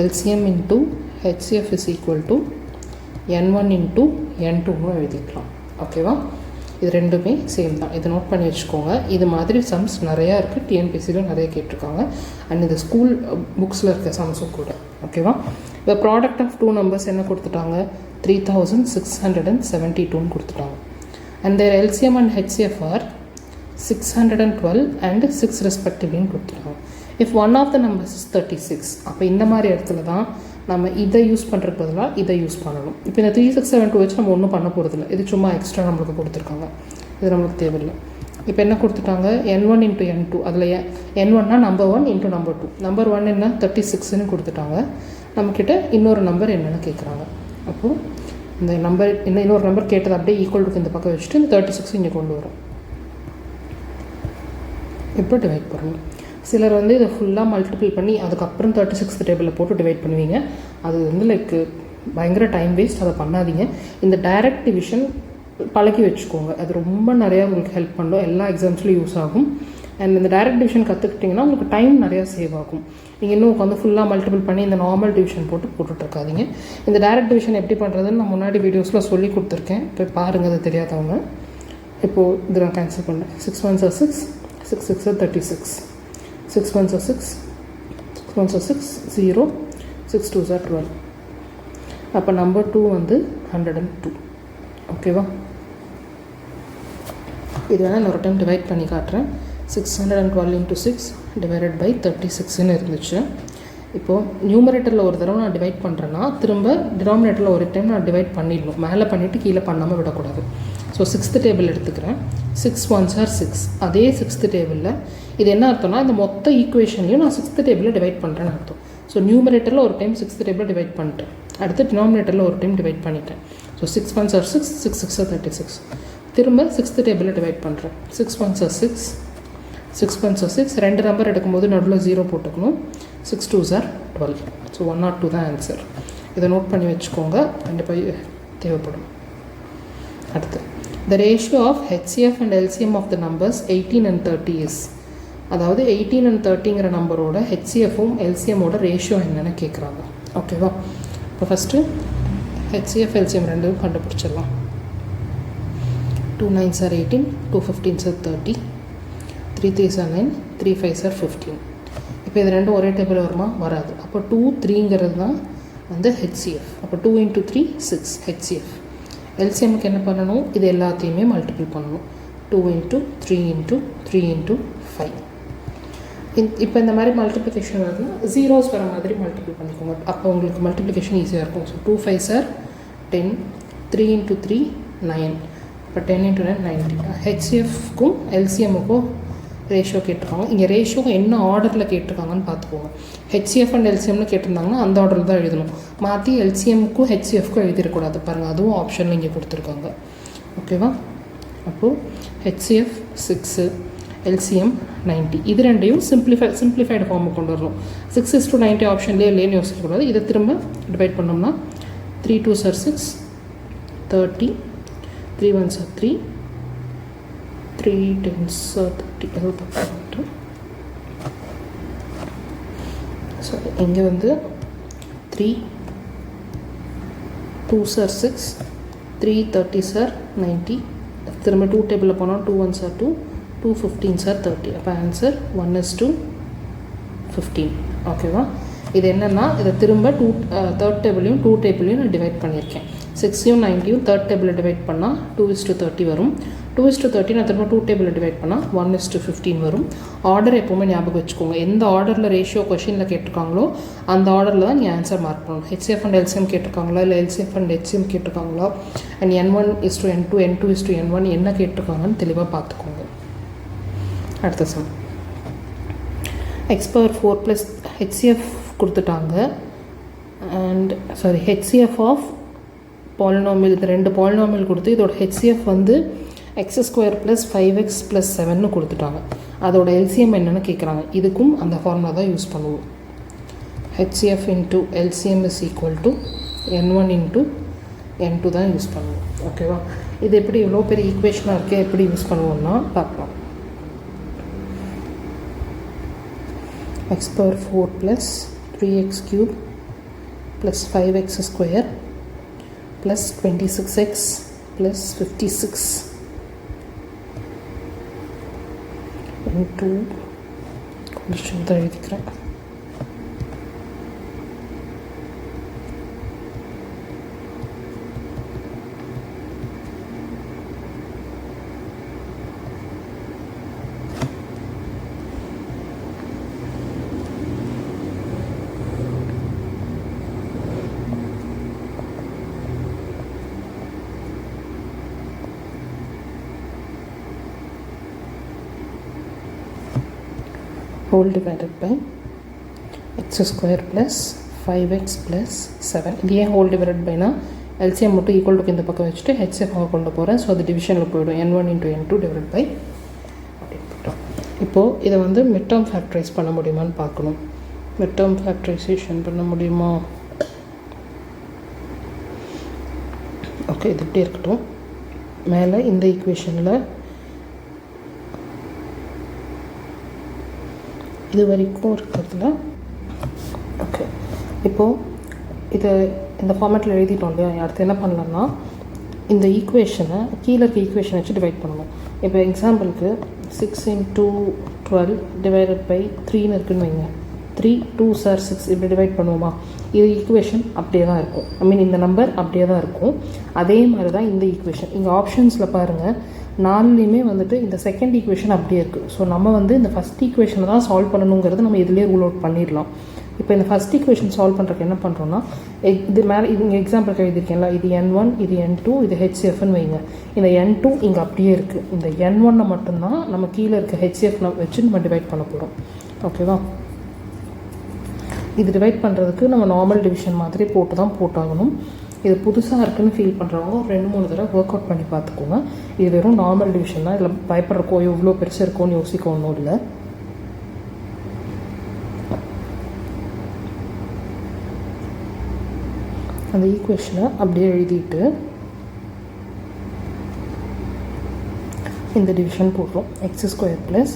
LCM into HCF is equal to N1 into N2ன்னு எழுதிக்கலாம். ஓகேவா? இது ரெண்டுமே சேம் தான். இதை நோட் பண்ணி வச்சுக்கோங்க. இது மாதிரி சம்ஸ் நிறையா இருக்குது. TNPSCயில் நிறைய கேட்டிருக்காங்க. அண்ட் இது ஸ்கூல் புக்ஸில் இருக்க சம்ஸும் கூட. ஓகேவா? இப்போ ப்ராடக்ட் ஆஃப் 2 numbers என்ன கொடுத்துட்டாங்க? 3672ன்னு கொடுத்துட்டாங்க. And their LCM and HCF are 612 and 6 respectively கொடுத்துருக்காங்க. If one of the numbers is 36, அப்போ இந்த மாதிரி இடத்துல தான் நம்ம இதை யூஸ் பண்ணுறதுக்கு பதிலாக இதை யூஸ் பண்ணணும். இப்போ இந்த 3672 வச்சு நம்ம ஒன்றும் பண்ண போகிறதில்ல. இது சும்மா எக்ஸ்ட்ரா நம்மளுக்கு கொடுத்துருக்காங்க. இது நம்மளுக்கு தேவையில்லை. இப்போ என்ன கொடுத்துட்டாங்க? N1 into N2. அதில் N1னா நம்பர் 1 into நம்பர் 2. நம்பர் 1 என்ன 36ன்னு கொடுத்துட்டாங்க. நம்மக்கிட்ட இன்னொரு நம்பர் என்னென்னு கேட்குறாங்க. அப்போது இந்த நம்பர் இன்னொரு நம்பர் கேட்டது அப்படியே ஈக்குவல் டு இந்த பக்கம் வச்சுட்டு இந்த 36 இங்கே கொண்டு வரும். இப்போ டிவைட் பண்ணணும். சிலர் வந்து இதை ஃபுல்லாக மல்டிபிள் பண்ணி அதுக்கப்புறம் 36th டேபிளில் போட்டு டிவைட் பண்ணுவீங்க. அது வந்து லைக் பயங்கர டைம் வேஸ்ட். அதை பண்ணாதீங்க. இந்த டைரக்ட் டிவிஷன் பழக்கி வச்சுக்கோங்க. அது ரொம்ப நிறையா உங்களுக்கு ஹெல்ப் பண்ணும். எல்லா எக்ஸாம்ஸ்லையும் யூஸ் ஆகும். அண்ட் இந்த டைரக்ட் டிவிஷன் கற்றுக்கிட்டிங்கன்னா உங்களுக்கு டைம் நிறையா சேவ் ஆகும். நீங்கள் இன்னும் உட்காந்து ஃபுல்லாக மல்டிபிள் பண்ணி இந்த நார்மல் டிவிஷன் போட்டுட்ருக்காதீங்க. இந்த டைரக்ட் டிவிஷன் எப்படி பண்ணுறதுன்னு நான் முன்னாடி வீடியோஸில் சொல்லி கொடுத்துருக்கேன். இப்போ பாருங்கள், அது தெரியாதவங்க. இப்போது இது நான் கேன்சல் பண்ணேன். 6 1s are 6, 6 6 are 36, 6 1s are 6, 6 1s are 6, 0, 6 2s are 12. அப்போ நம்பர் 2 வந்து 102. ஓகேவா? இது வேணால் இன்னொரு டைம் டிவைட் பண்ணி காட்டுறேன். 612 into 6 divided by 36ன்னு இருந்துச்சு. இப்போது நியூமரேட்டரில் ஒரு தடவை நான் டிவைட் பண்ணுறேன்னா திரும்ப டினாமினேட்டரில் ஒரு டைம் நான் டிவைட் பண்ணிடணும். மேலே பண்ணிவிட்டு கீழே பண்ணாமல் விடக்கூடாது. ஸோ 6th டேபிள் எடுத்துக்கிறேன். 6 1s are 6. அதே 6th டேபிளில் இது என்ன அர்த்தம்னா இந்த மொத்த ஈக்குவேஷன்லையும் நான் 6th டேபிளில் டிவைட் பண்ணுறேன்னு அர்த்தம். ஸோ நியூமரேட்டரில் ஒரு டைம் 6th டேபிளில் டிவைட் பண்ணிட்டேன். அடுத்து டினாமினேட்டரில் ஒரு டைம் டிவைட் பண்ணிட்டேன். So 6 1s are 6, 6 6 are 36. திரும்ப 6th டேபிளில் டிவைட் பண்ணுறேன். 6 1s are 6, 6 1s are 6. ரெண்டு நம்பர் எடுக்கும்போது நடுவில் 0 போட்டுக்கணும். 6 2s are 12. ஸோ 102 தான் ஆன்சர். இதை நோட் பண்ணி வச்சுக்கோங்க, கண்டிப்பாக தேவைப்படும். அடுத்து the ratio of HCF and LCM of the numbers 18 and 30 is, அதாவது 18 and 30ங்கிற நம்பரோட ஹெச்சிஎஃப்பும் எல்சிஎம்மோட ரேஷியோ என்னென்னு கேட்குறாங்க. ஓகேவா? இப்போ ஃபஸ்ட்டு ஹெச்சிஎஃப் எல்சிஎம் ரெண்டும் கண்டுபிடிச்சிடலாம். 2 9s are 18, 2 15s are 30, 3 3s are 9, 3 5s are 15. இப்போ இது ரெண்டும் ஒரே டேபிள் வருமா? வராது. அப்போ 2 3ங்கிறது தான் வந்து ஹெச்சிஎஃப். அப்போ 2 × 3 6 ஹெச்சிஎஃப். எல்சிஎம்க்கு என்ன பண்ணணும்? இது எல்லாத்தையுமே மல்டிபிள் பண்ணணும். 2 × 3 × 3 × 5. இப்போ இந்த மாதிரி மல்டிப்ளிகேஷன் வருதுன்னா ஜீரோஸ் வர மாதிரி மல்டிபிள் பண்ணிக்கோங்க. அப்போ உங்களுக்கு மல்டிப்ளிகேஷன் ஈஸியாக இருக்கும். ஸோ 2 5s are 10, 3 × 3 9, இப்போ 10 × 9 90. ஹெச்சிஎஃப்க்கும் எல்சிஎம்முக்கும் ரேஷியோ கேட்டிருக்காங்க. இங்கே ரேஷியோ என்ன ஆர்டரில் கேட்டிருக்காங்கன்னு பார்த்துக்கோங்க. ஹெச்சிஎஃப் அண்ட் எல்சிஎம்னு கேட்டிருந்தாங்கன்னா அந்த ஆர்டரில் தான் எழுதணும். மாற்றி எல்சிஎம்க்கும் ஹெச்சிஎஃப்க்கும் எழுதிடக்கூடாது. பாருங்கள், அதுவும் ஆப்ஷனில் இங்கே கொடுத்துருக்காங்க. ஓகேவா? அப்போது ஹெச்சிஎஃப் 6, எல்சிஎம் 90. இது ரெண்டையும் சிம்பிளிஃபைடு ஃபார்முக்கு கொண்டு வரணும். 6:90 ஆப்ஷன்லேயே இல்லைன்னு யோசிக்கக்கூடாது. இதை திரும்ப டிவைட் பண்ணோம்னா 3 2s are 6, 30, 3 1s are 3, 3 10s are 30. So இங்கே வந்து 3 2s are 6, 3 30s are 90. திரும்ப 2 டேபிளில் போனால் 2 1s are 2, 2 15s are 30. அப்போ ஆன்சர் 1:15. ஓகேவா? இது என்னென்னா இதை திரும்ப தேர்ட் டேபிளையும் 2 டேபிளையும் நான் டிவைட் பண்ணியிருக்கேன். 6யும் 90யும் தேர்ட் டேபிளில் டிவைட் பண்ணால் 2:30 வரும். 2:30 நான் திரும்ப 2 டேபிளில் டிவைட் பண்ணால் 1:15 வரும். ஆர்டர் எப்போவுமே ஞாபகம் வச்சுக்கோங்க. எந்த ஆர்டரில் ரேஷியோ கொஷினில் கேட்டிருக்காங்களோ அந்த ஆர்டரில் தான் நீங்கள் ஆன்சர் மார்க் பண்ணணும். ஹெச்சிஎஃப் அண்ட் எல்சிஎம் கேட்டிருக்காங்களா, இல்லை எல்சிஎஃப் அண்ட் ஹெச்சிஎம் கேட்டிருக்காங்களா, அண்ட் N1:N2, N2:N1 என்ன கேட்டிருக்காங்கன்னு தெளிவாக பார்த்துக்கோங்க. அடுத்த சம் x⁴ ப்ளஸ் ஹெச்சிஎஃப் கொடுத்துட்டாங்க. அண்ட் ஹெச்சிஎஃப் ஆஃப் பாலினாமியல், இந்த ரெண்டு பாலினாமியல் கொடுத்து இதோட ஹெச்சிஎஃப் வந்து x² + 5x + 7ன்னு கொடுத்துட்டாங்க. அதோட எல்சிஎம் என்னென்னு கேட்குறாங்க. இதுக்கும் அந்த ஃபார்முலா தான் யூஸ் பண்ணுவோம். ஹெச்சிஎஃப் × LCM = N1 × N2 தான் யூஸ் பண்ணுவோம். ஓகேவா? இது எப்படி இவ்வளோ பெரிய ஈக்குவேஷனாக இருக்கே, எப்படி யூஸ் பண்ணுவோம்னா பார்க்கலாம். x⁴ + 3x³ + 5x² + 26x + 56 × கொஞ்சம் தான் எழுதிக்கிறேன். whole divided by x² + 5x + 7. இது ஏன் ஹோல் டிவைடட் பைனா, எல்சிஎம் மட்டும் ஈக்குவல் டு இந்த பக்கம் வச்சுட்டு ஹெச்சிஎஃப் கொண்டு போகிறேன். ஸோ அது டிவிஷனில் போய்டும். N1 × N2 டிவைட் பை அப்படின்னு போய்ட்டோம். இப்போது இதை வந்து மிட் டேர்ம் ஃபேக்டரைஸ் பண்ண முடியுமான்னு பார்க்கணும். மிட் டேர்ம் ஃபேக்டரைசேஷன் பண்ண முடியுமா? ஓகே, இது இப்படி இருக்கட்டும். மேலே இந்த ஈக்குவேஷனில் இது வரைக்கும் இருக்கிறதுல ஓகே. இப்போது இதை இந்த ஃபார்மேட்டில் எழுதிட்டோம் இல்லையா? அடுத்து என்ன பண்ணலாம்னா இந்த ஈக்குவேஷனை கீழே இருக்க ஈக்குவேஷனை வச்சு டிவைட் பண்ணணும். இப்போ எக்ஸாம்பிளுக்கு 6 × 12 டிவைடட் பை 3ன்னு இருக்குன்னு வைங்க. 3 2s are 6 இப்படி டிவைட் பண்ணுவோமா? இது ஈக்குவேஷன் அப்படியே தான் இருக்கும். இந்த நம்பர் அப்படியே தான் இருக்கும். அதே மாதிரி தான் இந்த ஈக்குவேஷன். இங்கே ஆப்ஷன்ஸில் பாருங்கள், 4லேயுமே வந்துட்டு இந்த செகண்ட் ஈக்குவேஷன் அப்படியே இருக்குது. ஸோ நம்ம வந்து இந்த ஃபஸ்ட் ஈக்குவேஷனை தான் சால்வ் பண்ணணுங்கிறது நம்ம இதிலே ரூல் அவுட் பண்ணிடலாம். இப்போ இந்த ஃபஸ்ட் ஈக்குவேஷன் சால்வ் பண்ணுறதுக்கு என்ன பண்ணுறோன்னா, இது மேலே இது இங்கே எக்ஸாம்பிளுக்கு எழுதியிருக்கேன்ல, இது N1, இது N2, இது HCFன்னு வைங்க. இந்த N2 இங்கே அப்படியே இருக்குது. இந்த N1 மட்டும்தான் நம்ம கீழே இருக்க HCF வச்சு நம்ம டிவைட் பண்ண போகிறோம். ஓகேவா? இது டிவைட் பண்ணுறதுக்கு நம்ம நார்மல் டிவிஷன் மாதிரி போட்டு தான் போட்டாகணும். இது புதுசாக இருக்குதுன்னு ஃபீல் பண்ணுறவங்க ஒரு 2-3 தடவை ஒர்க் அவுட் பண்ணி பார்த்துக்கோங்க. இது வெறும் நார்மல் டிவிஷன் தான். இதில் பயப்படுறக்கோ எவ்வளோ பெருசாக இருக்கும்னு யோசிக்க ஒன்றும் இல்லை. அந்த ஈக்குவேஷனை அப்படியே எழுதிட்டு இந்த டிவிஷன் போடுறோம். X square plus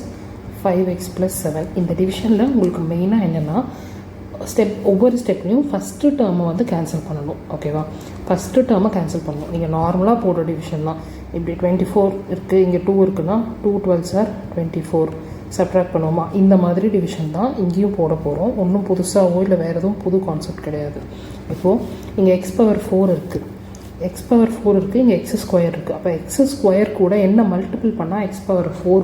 5x + 7. இந்த டிவிஷனில் உங்களுக்கு மெயினாக என்னென்னா ஒவ்வொரு ஸ்டெப்லையும் ஃபஸ்ட்டு டேர்மை வந்து கேன்சல் பண்ணணும். ஓகேவா? ஃபஸ்ட்டு டேர்மை கேன்சல் பண்ணணும். நீங்கள் நார்மலாக போடுற டிவிஷன் தான். இப்படி 24 இருக்குது, இங்கே 2 இருக்குன்னா 2 12s are 24 சப்ட்ராக்ட் பண்ணுவோமா? இந்த மாதிரி டிவிஷன் தான் இங்கேயும் போட போகிறோம். ஒன்றும் புதுசாகவோ இல்லை வேறு எதுவும் புது கான்செப்ட் கிடையாது. இப்போது இங்கே x⁴ இருக்குது, x⁴ இருக்குது, இங்கே x² இருக்குது. அப்போ x² கூட என்ன மல்டிபிள் பண்ணால் x⁴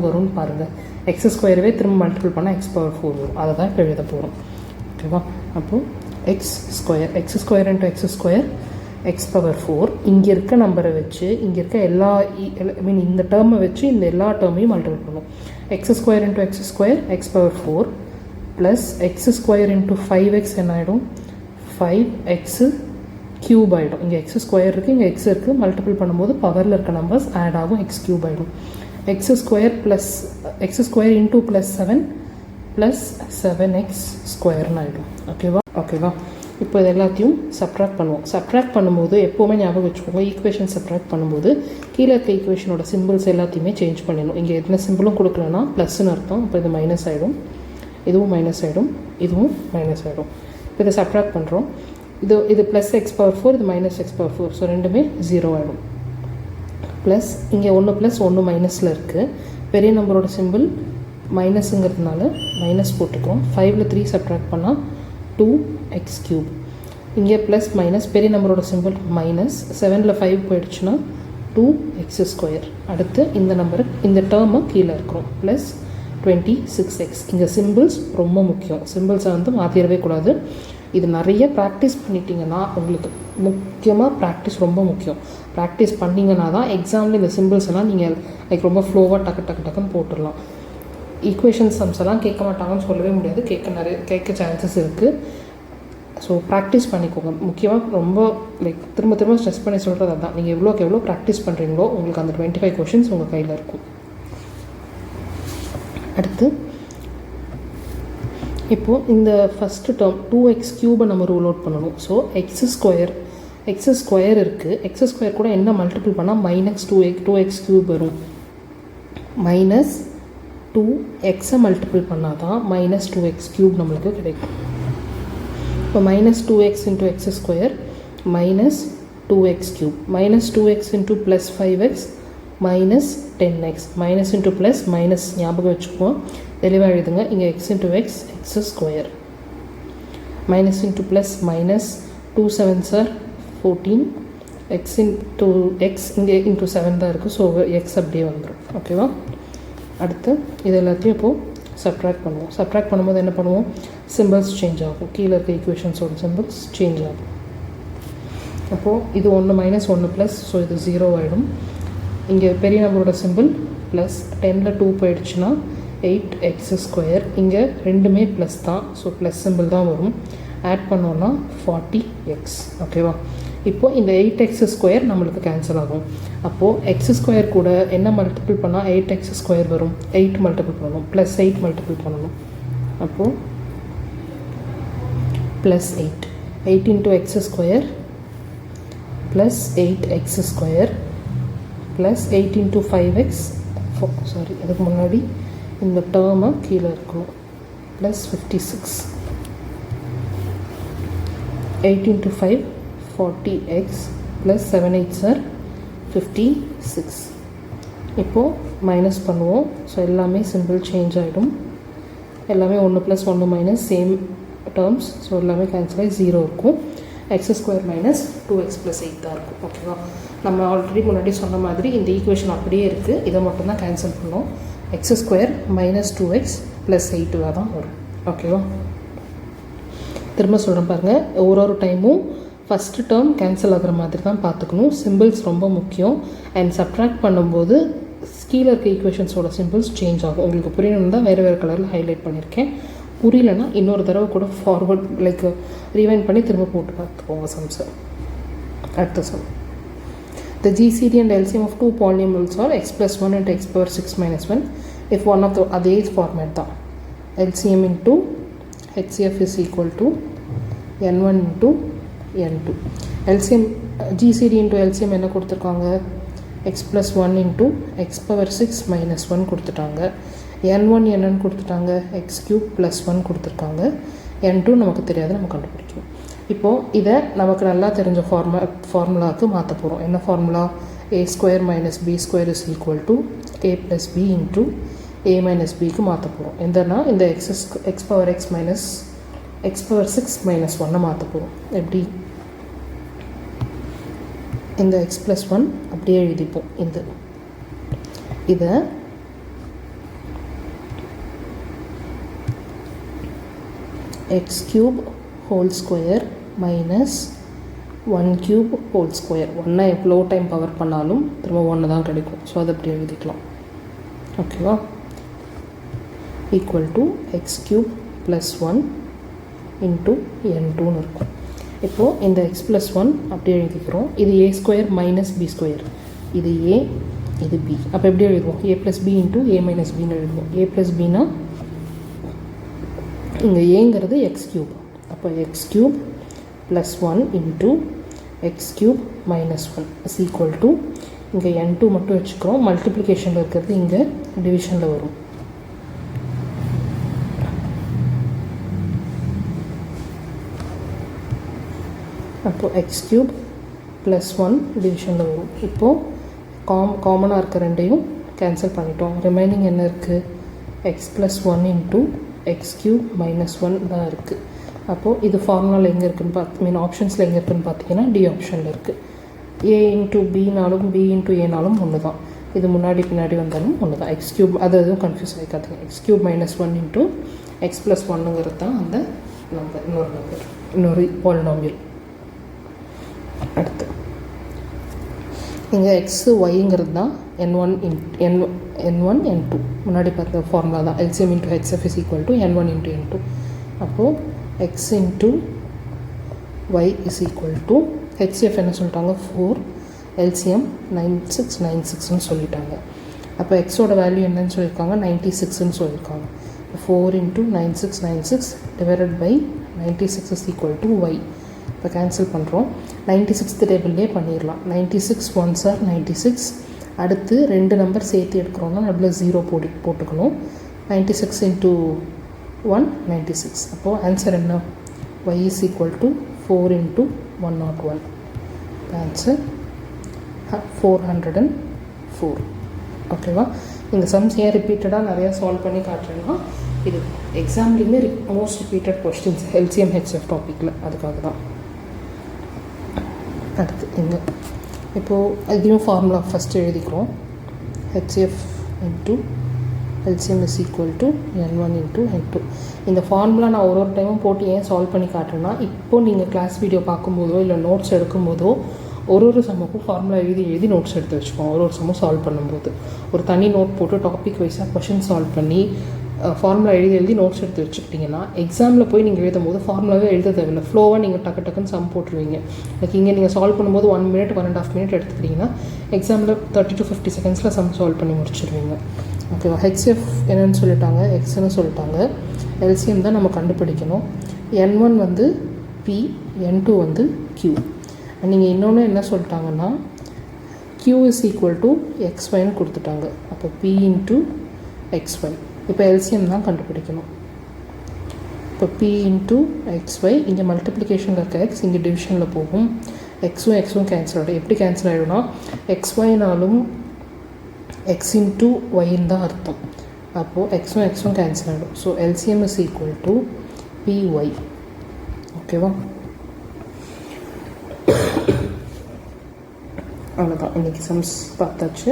வரும்னு பாருங்கள். x²வே திரும்ப மல்டிபிள் பண்ணால் x⁴ வரும். அதை தான் இப்போ எழுத போகிறோம். ஓகேவா? அப்போது x² x² x⁴ இங்கே இருக்க நம்பரை வச்சு இங்கே இருக்க இந்த டேர்மை வச்சு இந்த எல்லா டேர்மையும் மல்டிபிள் பண்ணும். x² x² x⁴ plus x² × 5x என்ன ஆகிடும்? 5x³ ஆகிடும். இங்கே x² இருக்குது, இங்கே x இருக்குது. மல்டிபிள் பண்ணும்போது பவரில் இருக்க நம்பர்ஸ் ஆட் ஆகும், x³ ஆகிடும். x² × +7 ப்ளஸ் 7x² ஆகிடும். ஓகேவா? இப்போ இது எல்லாத்தையும் சப்ட்ராக்ட் பண்ணுவோம். சப்ட்ராக்ட் பண்ணும்போது எப்போவுமே ஞாபகம் வச்சுக்கோங்க, ஈக்குவேஷன் சப்ட்ராக்ட் பண்ணும்போது கீழே இருக்க ஈக்குவேஷனோட சிம்பிள்ஸ் எல்லாத்தையுமே சேஞ்ச் பண்ணிடணும். இங்கே எத்தனை சிம்பிளும் கொடுக்கலன்னா ப்ளஸ்ன்னு அர்த்தம். இப்போ இது மைனஸ் ஆகிடும், இதுவும் மைனஸ் ஆகிடும், இதுவும் மைனஸ் ஆகிடும். இப்போ இதை சப்ட்ராக்ட் பண்ணுறோம். இது ப்ளஸ் x⁴, இது மைனஸ் x⁴. ஸோ ரெண்டுமே 0 ஆகிடும். ப்ளஸ் இங்கே 1 ப்ளஸ் 1 மைனஸில் இருக்குது. பெரிய நம்பரோட சிம்பிள் மைனஸுங்கிறதுனால மைனஸ் போட்டுக்கிறோம். 5ல் 3 சப்ட்ராக்ட் பண்ணால் 2x³ இங்கே ப்ளஸ் மைனஸ் பெரிய நம்பரோட சிம்பிள் மைனஸ். 7ல் 5 போயிடுச்சுன்னா 2x². அடுத்து இந்த டேர்மை கீழே இருக்கிறோம். Plus 26x. இங்கே சிம்பிள்ஸ் ரொம்ப முக்கியம். சிம்பிள்ஸை வந்து மாற்றிடவே கூடாது. இது நிறைய ப்ராக்டிஸ் பண்ணிட்டீங்கன்னா உங்களுக்கு முக்கியமாக ப்ராக்டிஸ் ரொம்ப முக்கியம். ப்ராக்டிஸ் பண்ணிங்கன்னா தான் எக்ஸாமில் இந்த சிம்பிள்ஸ் எல்லாம் நீங்கள் ரொம்ப ஃப்ளோவாக டக்குன்னு போட்டுடலாம். ஈக்குவேஷன் சம்ஸ் எல்லாம் கேட்க மாட்டாங்கன்னு சொல்லவே முடியாது, கேட்க சான்சஸ் இருக்குது. ஸோ ப்ராக்டிஸ் பண்ணிக்கோங்க. முக்கியமாக ரொம்ப திரும்ப ஸ்ட்ரெஸ் பண்ணி சொல்கிறது அதுதான். நீங்கள் எவ்வளோக்கு எவ்வளோ ப்ராக்டிஸ் பண்ணுறீங்களோ உங்களுக்கு அந்த 25 கொஷின்ஸ் உங்கள் கையில் இருக்கும். அடுத்து இப்போது இந்த ஃபஸ்ட்டு டேர்ம் 2x³ நம்ம ரூல் அவுட் பண்ணணும். ஸோ x² இருக்குது. x² கூட என்ன மல்டிபிள் பண்ணால் -2x³ வரும். -2xை மல்டிபிள் பண்ணால் தான் -2x³ நம்மளுக்கு கிடைக்கும். இப்போ -2x × x² -2x³ -2x × +5x -10x -× +- ஞாபகம் வச்சுக்குவோம், தெளிவாக எழுதுங்க. இங்கே x × x x², -× +- 2 7s are 14, x × x இங்கே × 7 தான் இருக்குது. ஸோ x அப்படியே வந்துடும். ஓகேவா? அடுத்து இது எல்லாத்தையும் இப்போது சப்ட்ராக்ட் பண்ணுவோம். சப்ட்ராக்ட் பண்ணும்போது என்ன பண்ணுவோம்? சிம்பிள்ஸ் சேஞ்ச் ஆகும். கீழே இருக்க ஈக்குவேஷன்ஸோட சிம்பிள்ஸ் சேஞ்ச் ஆகும். அப்போது இது 1 - 1 ப்ளஸ், ஸோ இது 0 ஆகிடும். இங்கே பெரிய நம்பரோட சிம்பிள் ப்ளஸ். 10ல் 2 போயிடுச்சுன்னா 8x². இங்கே ரெண்டுமே ப்ளஸ் தான், ஸோ ப்ளஸ் சிம்பிள் தான் வரும். ஆட் பண்ணோன்னா 40x. ஓகேவா? இப்போது இந்த 8x² நம்மளுக்கு கேன்சல் ஆகும். அப்போது x² கூட என்ன மல்டிபிள் பண்ணால் 8x² வரும்? 8 மல்டிபிள் பண்ணணும், ப்ளஸ் 8 மல்டிபிள் பண்ணணும். அப்போது +8 8 × x² plus 8x² plus 8 × 5x. Sorry, அதுக்கு முன்னாடி இந்த டேர்மை கீழே இருக்கணும். Plus 56 8 × 5 40x plus 7 8s are 56. இப்போது மைனஸ் பண்ணுவோம். ஸோ எல்லாமே சிம்பிள் சேஞ்ச் ஆகிடும். எல்லாமே 1 + 1 மைனஸ் சேம் டேர்ம்ஸ். ஸோ எல்லாமே கேன்சல் ஆகி 0 இருக்கும். x² - 2x + 8 தான் இருக்கும். ஓகேவா? நம்ம ஆல்ரெடி முன்னாடி சொன்ன மாதிரி இந்த ஈக்குவேஷன் அப்படியே இருக்குது. இதை மட்டும்தான் கேன்சல் பண்ணோம். x² - 2x + 8 தான் வரும். ஓகேவா? திரும்ப சொல்கிறேன் பாருங்கள். ஒரு டைமும் ஃபஸ்ட்டு டேர்ம் கேன்சல் ஆகிற மாதிரி தான் பார்த்துக்கணும். சிம்பிள்ஸ் ரொம்ப முக்கியம். அண்ட் சப்ட்ராக்ட் பண்ணும்போது கீழே இருக்க ஈக்குவேஷன்ஸோட சிம்பிள்ஸ் சேஞ்ச் ஆகும். உங்களுக்கு புரியணுன்னு தான் வேறு கலரில் ஹைலைட் பண்ணியிருக்கேன். புரியலன்னா இன்னொரு தடவை கூட ஃபார்வர்ட் ரீவைண்ட் பண்ணி திரும்ப போட்டு பார்த்துக்கோங்க சம்ஸை. அடுத்த some. The GCD and LCM of two polynomials are x + 1 × x⁴ 6 - 1 if one of the அதே ஃபார்மேட் தான். LCM × HCF is equal to n1 × n2. LCM GCD into LCM என்ன கொடுத்துருக்காங்க? x plus 1 into x power 6 minus 1 கொடுத்துட்டாங்க. n1 என்னன்னு கொடுத்துட்டாங்க? x cube plus 1 கொடுத்துருக்காங்க. n2 நமக்கு தெரியாது, நம்ம கண்டுபிடிக்கணும். இப்போது இதை நமக்கு நல்லா தெரிஞ்ச ஃபார்முலாவுக்கு மாற்ற போகிறோம். என்ன formula? a square minus b square is equal to a plus b into a minus bக்கு மாற்ற போகிறோம். எந்தனா இந்த x power x minus x power 6 minus 1 மாற்ற போகிறோம். எப்படி? இந்த x plus 1 அப்படியே எழுதிப்போம். இதை x cube whole square minus 1 cube whole square. 1 எவ்வளோ டைம் பவர் பண்ணாலும் திரும்ப 1 தான் கிடைக்கும். ஸோ அதை அப்படி எழுதிக்கலாம். ஓகேவா? Equal to x cube plus 1 into n2ன்னு இருக்கும். இப்போது இந்த எக்ஸ் ப்ளஸ் 1 அப்படியே எழுதிக்கிறோம். இது a square minus B square. இது a, இது b. அப்போ எப்படி எழுதுவோம்? a plus B into a minus பின்னு எழுதுவோம். a ப்ளஸ் பின்னா இங்கே ஏங்கிறது எக்ஸ் கியூப். அப்போ x cube plus 1 into x cube minus 1 is equal to இங்கே n2 மட்டும் வச்சுக்கிறோம். மல்டிப்ளிகேஷனில் இருக்கிறது இங்கே டிவிஷனில் வரும். அப்போது எக்ஸ் கியூப் ப்ளஸ் 1 டிவிஷனில் வரும். இப்போது காமனாக இருக்க ரெண்டையும் கேன்சல் பண்ணிட்டோம். ரிமைனிங் என்ன இருக்குது? X plus 1 into x cube minus 1 தான் இருக்குது. அப்போது இது ஃபார்முலாவில் எங்கே இருக்குதுன்னு ஆப்ஷன்ஸில் எங்கே இருக்குதுன்னு பார்த்தீங்கன்னா டி ஆப்ஷனில் இருக்குது. ஏ இன்ட்டு பினாலும் பி இன்ட்டு ஏனாலும் ஒன்று தான். இது முன்னாடி பின்னாடி வந்தாலும் ஒன்று தான். எக்ஸ் கியூப் அது எதுவும் கன்ஃபியூஸ் ஆகிக்காதுங்க. X cube minus 1 into x plus 1ங்கிறது தான் அந்த நம்பர், இன்னொரு பாலினாமியல். அடுத்து இங்கே எக்ஸு ஒய்ங்கிறது தான் n1 n2 முன்னாடி பார்த்த ஃபார்முலா தான். LCM into HF is equal to n1 into n2. அப்போது x into y is equal to HF என்ன சொல்லிட்டாங்க? 4, LCM 9696ன்னு சொல்லிட்டாங்க. அப்போ எக்ஸோட வேல்யூ என்னன்னு சொல்லியிருக்காங்க? 96ன்னு சொல்லியிருக்காங்க. 4 into 9696 divided by 96 is equal to y. இப்போ கேன்சல் பண்ணுறோம். 96th டேபிள்லேயே பண்ணிடலாம். 96 1s are 96. அடுத்து 2 நம்பர் சேர்த்து எடுக்கிறோன்னா நடுவில் 0 போட்டுக்கணும். 96 இன்ட்டு 1 96. அப்போது ஆன்சர் என்ன? y is equal to 4 into 101. Answer 404. ஓகேவா? இந்த சம்ஸ் ஏன் ரிப்பீட்டடாக நிறையா சால்வ் பண்ணி காட்டுறேன்னா இது எக்ஸாம்லேயுமே most repeated questions LCM HF டாப்பிக்கில், அதுக்காக தான். அடுத்து இங்கே இப்போது இதையும் ஃபார்முலா ஃபஸ்ட்டு எழுதிக்கிறோம். HF into LCM is equal to n1 into n2. இந்த ஃபார்முலா நான் ஒரு டைமும் போட்டு ஏன் சால்வ் பண்ணி காட்டுறேன்னா, இப்போது நீங்கள் கிளாஸ் வீடியோ பார்க்கும்போதோ இல்லை நோட்ஸ் எடுக்கும்போதோ ஒரு சம்முக்கும் ஃபார்முலா எழுதி நோட்ஸ் எடுத்து வச்சுப்போம். ஒரு சம்மும் சால்வ் பண்ணும்போது ஒரு தனி நோட் போட்டு டாபிக் வைஸாக கொஷின் சால்வ் பண்ணி ஃபார்முலா எழுதி நோட்ஸ் எடுத்து வச்சுக்கிட்டிங்கன்னா எக்ஸாமில் போய் நீங்கள் எழுதும் போது ஃபார்முலாவே எழுத தேவையில்லை. ஃப்ளோவாக நீங்கள் டக்குன்னு சம் போட்டுருவீங்க. லைக் இங்கே நீங்கள் சால்வ் பண்ணும்போது 1 minute 1.5 minute எடுத்துக்கிட்டிங்கன்னா எக்ஸாமில் 30 to 50 seconds சம் சால்வ் பண்ணி முடிச்சிடுவீங்க. ஓகேவா? ஹெச்எஃப் என்னென்னு சொல்லிட்டாங்க? எக்ஸ்ன்னு சொல்லிட்டாங்க. எல்சிஎம் தான் நம்ம கண்டுபிடிக்கணும். n1 வந்து p, n2 வந்து q. நீங்கள் இன்னொன்று என்ன சொல்லிட்டாங்கன்னா q is equal to xyன்னு கொடுத்துட்டாங்க. அப்போ p into xy. இப்போ எல்சிஎம் தான் கண்டுபிடிக்கணும். இப்போ p into xy, இங்கே மல்டிப்ளிகேஷனில் இருக்க x இங்கே டிவிஷனில் போகும். எக்ஸும் கேன்சல் ஆகிடும். எப்படி கேன்சல் ஆகிடும்னா xyனாலும் x into yன்னு தான் அர்த்தம். அப்போது எக்ஸும் கேன்சல் ஆகிடும். So LCM is equal to py. ஓகேவா? அவ்வளோதான், இன்றைக்கி சம்ஸ் பார்த்தாச்சு.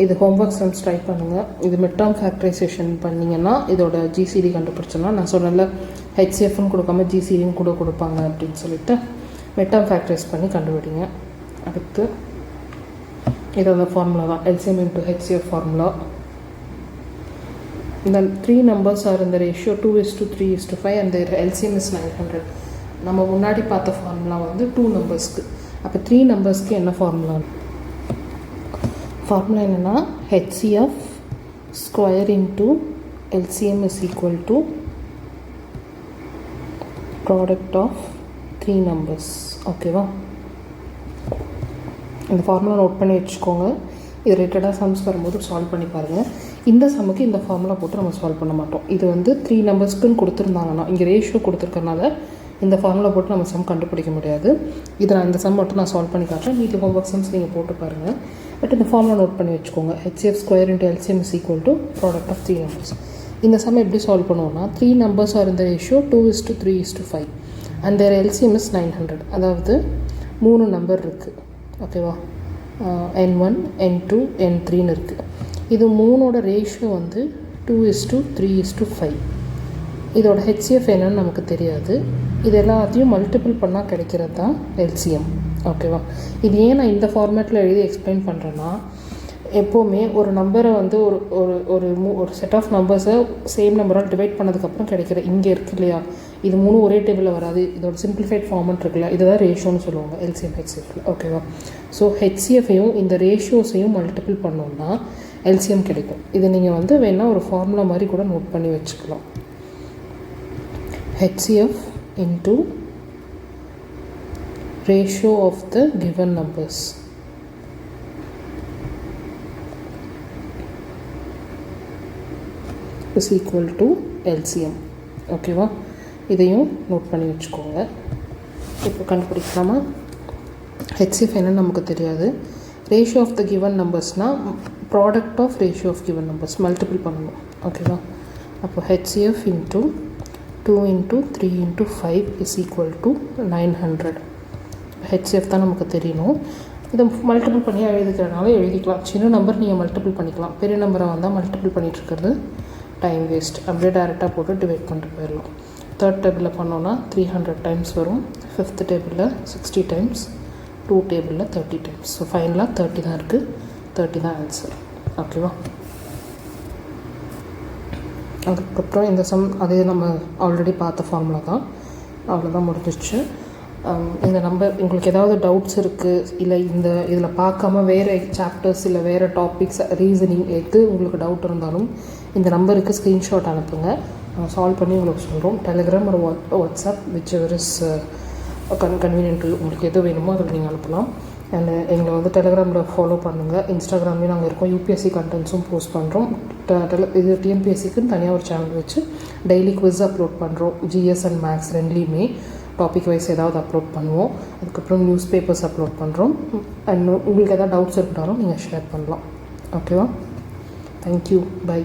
இது ஹோம்ஒர்க் சம்ஸ் ட்ரை பண்ணுங்கள். இது மிட் டேர்ம் ஃபேக்டரைசேஷன் பண்ணிங்கன்னா இதோட ஜிசிடி கண்டுபிடிச்சோன்னா நான் சொன்னல ஹெச்சிஎஃப்னு கொடுக்காம ஜிசிடின்னு கூட கொடுப்பாங்க அப்படின்னு சொல்லிட்டு மிட் டேர்ம் ஃபேக்டரைஸ் பண்ணி கண்டுபிடிங்க. அடுத்து இதோட ஃபார்முலா தான் LCM into HCF ஃபார்முலா. இந்த 3 numbers are in the ratio 2:3:5 and their LCM is 900. நம்ம முன்னாடி பார்த்த ஃபார்முலா வந்து 2 நம்பர்ஸ்க்கு. அப்போ 3 நம்பர்ஸ்க்கு என்ன ஃபார்முலா? ஃபார்முலா என்னென்னா HCF square into LCM is equal to product of 3 numbers ஓகேவா? இந்த ஃபார்முலா நோட் பண்ணி வச்சுக்கோங்க. இது ரிலேட்டடாக சம்ஸ் வரும்போது சால்வ் பண்ணி பாருங்கள். இந்த சம்முக்கு இந்த ஃபார்முலா போட்டு நம்ம சால்வ் பண்ண மாட்டோம். இது வந்து 3 நம்பர்ஸ்க்குன்னு கொடுத்துருந்தாங்கன்னா, இங்கே ரேஷியோ கொடுத்துருக்கனால இந்த ஃபார்முலா போட்டு நம்ம சம் கண்டுபிடிக்க முடியாது. இதை நான் இந்த சம் மட்டும் நான் சால்வ் பண்ணி காட்டுறேன். மீதி ஹோம்ஒர்க் சம்ஸ் நீங்கள் போட்டு பாருங்கள். பட் இந்த ஃபார்முலா நோட் பண்ணி வச்சுக்கோங்க. HCF square into LCM is equal to product of 3 numbers. இந்த சம் எப்படி சால்வ் பண்ணுவோம்னா, 3 நம்பர்ஸ் ஆர் இந்த ratio 2:3:5 and their LCM is 900. அதாவது 3 நம்பர் இருக்குது. ஓகேவா? N1, N2, N3ன்னு இருக்குது. இது 3ஓட ரேஷியோ வந்து 2:3:5. இதோட HCF என்னன்னு நமக்கு தெரியாது. இது எல்லாத்தையும் மல்டிபிள் பண்ணால் கிடைக்கிறது தான் LCM. ஓகேவா? இது ஏன் நான் இந்த ஃபார்மேட்டில் எழுதி எக்ஸ்பிளைன் பண்ணுறேன்னா, எப்போவுமே ஒரு நம்பரை வந்து ஒரு ஒரு ஒரு செட் ஆஃப் நம்பர்ஸை சேம் நம்பரால் டிவைட் பண்ணதுக்கப்புறம் கிடைக்கிற இங்கே இருக்கு இல்லையா, இது 3 ஒரே டேபிளில் வராது. இதோட சிம்பிளிஃபைட் ஃபார்மெட் இருக்குல்ல, இதுதான் ரேஷியோன்னு சொல்லுவாங்க LCM HCFல. ஓகேவா? ஸோ HCFையும் இந்த ரேஷியோஸையும் மல்டிபிள் பண்ணோம்னா LCM கிடைக்கும். இதை நீங்கள் வந்து வேணால் ஒரு ஃபார்முலா மாதிரி கூட நோட் பண்ணி வச்சுக்கலாம். HCF into ratio of the given numbers is equal to LCM. ஓகேவா? இதையும் நோட் பண்ணி வச்சுக்கோங்க. இப்போ கண்டுபிடிக்கலாமா? HCF என்னன்னு நமக்கு தெரியாது. ரேஷியோ ஆஃப் த கிவன் நம்பர்ஸ்னால் product of ratio of given numbers multiple பண்ணணும். ஓகேவா? அப்போ HCF into 2 into 3 into 5 is equal to 900. HCF தான் நமக்கு தெரியணும். இதை மல்டிபிள் பண்ணி எழுதிக்கிறனால எழுதிக்கலாம். சின்ன நம்பர் நீங்கள் மல்டிபிள் பண்ணிக்கலாம். பெரிய நம்பரை வந்தால் மல்டிபிள் பண்ணிகிட்ருக்கிறது டைம் வேஸ்ட். அப்படியே டேரெக்டாக போட்டு டிவைட் பண்ணிட்டு போயிடலாம். 3rd டேபிளில் பண்ணோன்னா 300 டைம்ஸ் வரும். 5th டேபிளில் 60 டைம்ஸ், 2 டேபிளில் 30 டைம்ஸ். ஸோ ஃபைனலாக 30 தான் இருக்குது. 30 தான் ஆன்சர். ஓகேவா? அதுக்கப்புறம் இந்த சம் அதே நம்ம ஆல்ரெடி பார்த்த ஃபார்முலா தான். அவ்வளோதான், முடிஞ்சிச்சு. இந்த நம்பர் உங்களுக்கு ஏதாவது டவுட்ஸ் இருக்குது, இல்லை இந்த இதில் பார்க்காம வேறு சாப்டர்ஸ் இல்லை வேறு டாபிக்ஸ் ரீசனிங் எது உங்களுக்கு டவுட் இருந்தாலும் இந்த நம்பருக்கு ஸ்க்ரீன்ஷாட் அனுப்புங்க. சால்வ் பண்ணி உங்களுக்கு சொல்கிறோம். டெலிகிராம் ஒரு WhatsApp which ever is convenient. உங்களுக்கு எது வேணுமோ அதில் நீங்கள் அனுப்பலாம். அண்ட் எங்களை வந்து டெலிகிராமில் ஃபாலோ பண்ணுங்கள். இன்ஸ்டாகிராம்லேயும் நாங்கள் இருக்கோம். UPSC கண்டென்ட்ஸும் போஸ்ட் பண்ணுறோம். இது TNPSCக்குன்னு தனியாக ஒரு சேனல் வச்சு டெய்லி குவிஸ் அப்லோட் பண்ணுறோம். GS அண்ட் மேக்ஸ் ரெண்டுலேயுமே டாபிக் வைஸ் ஏதாவது அப்லோட் பண்ணுவோம். அதுக்கப்புறம் நியூஸ் பேப்பர்ஸ் அப்லோட் பண்ணுறோம். அண்ட் உங்களுக்கு எதாவது டவுட்ஸ் இருந்தாலும் நீங்கள் ஷேர் பண்ணலாம். ஓகேவா? தேங்க்யூ. பை.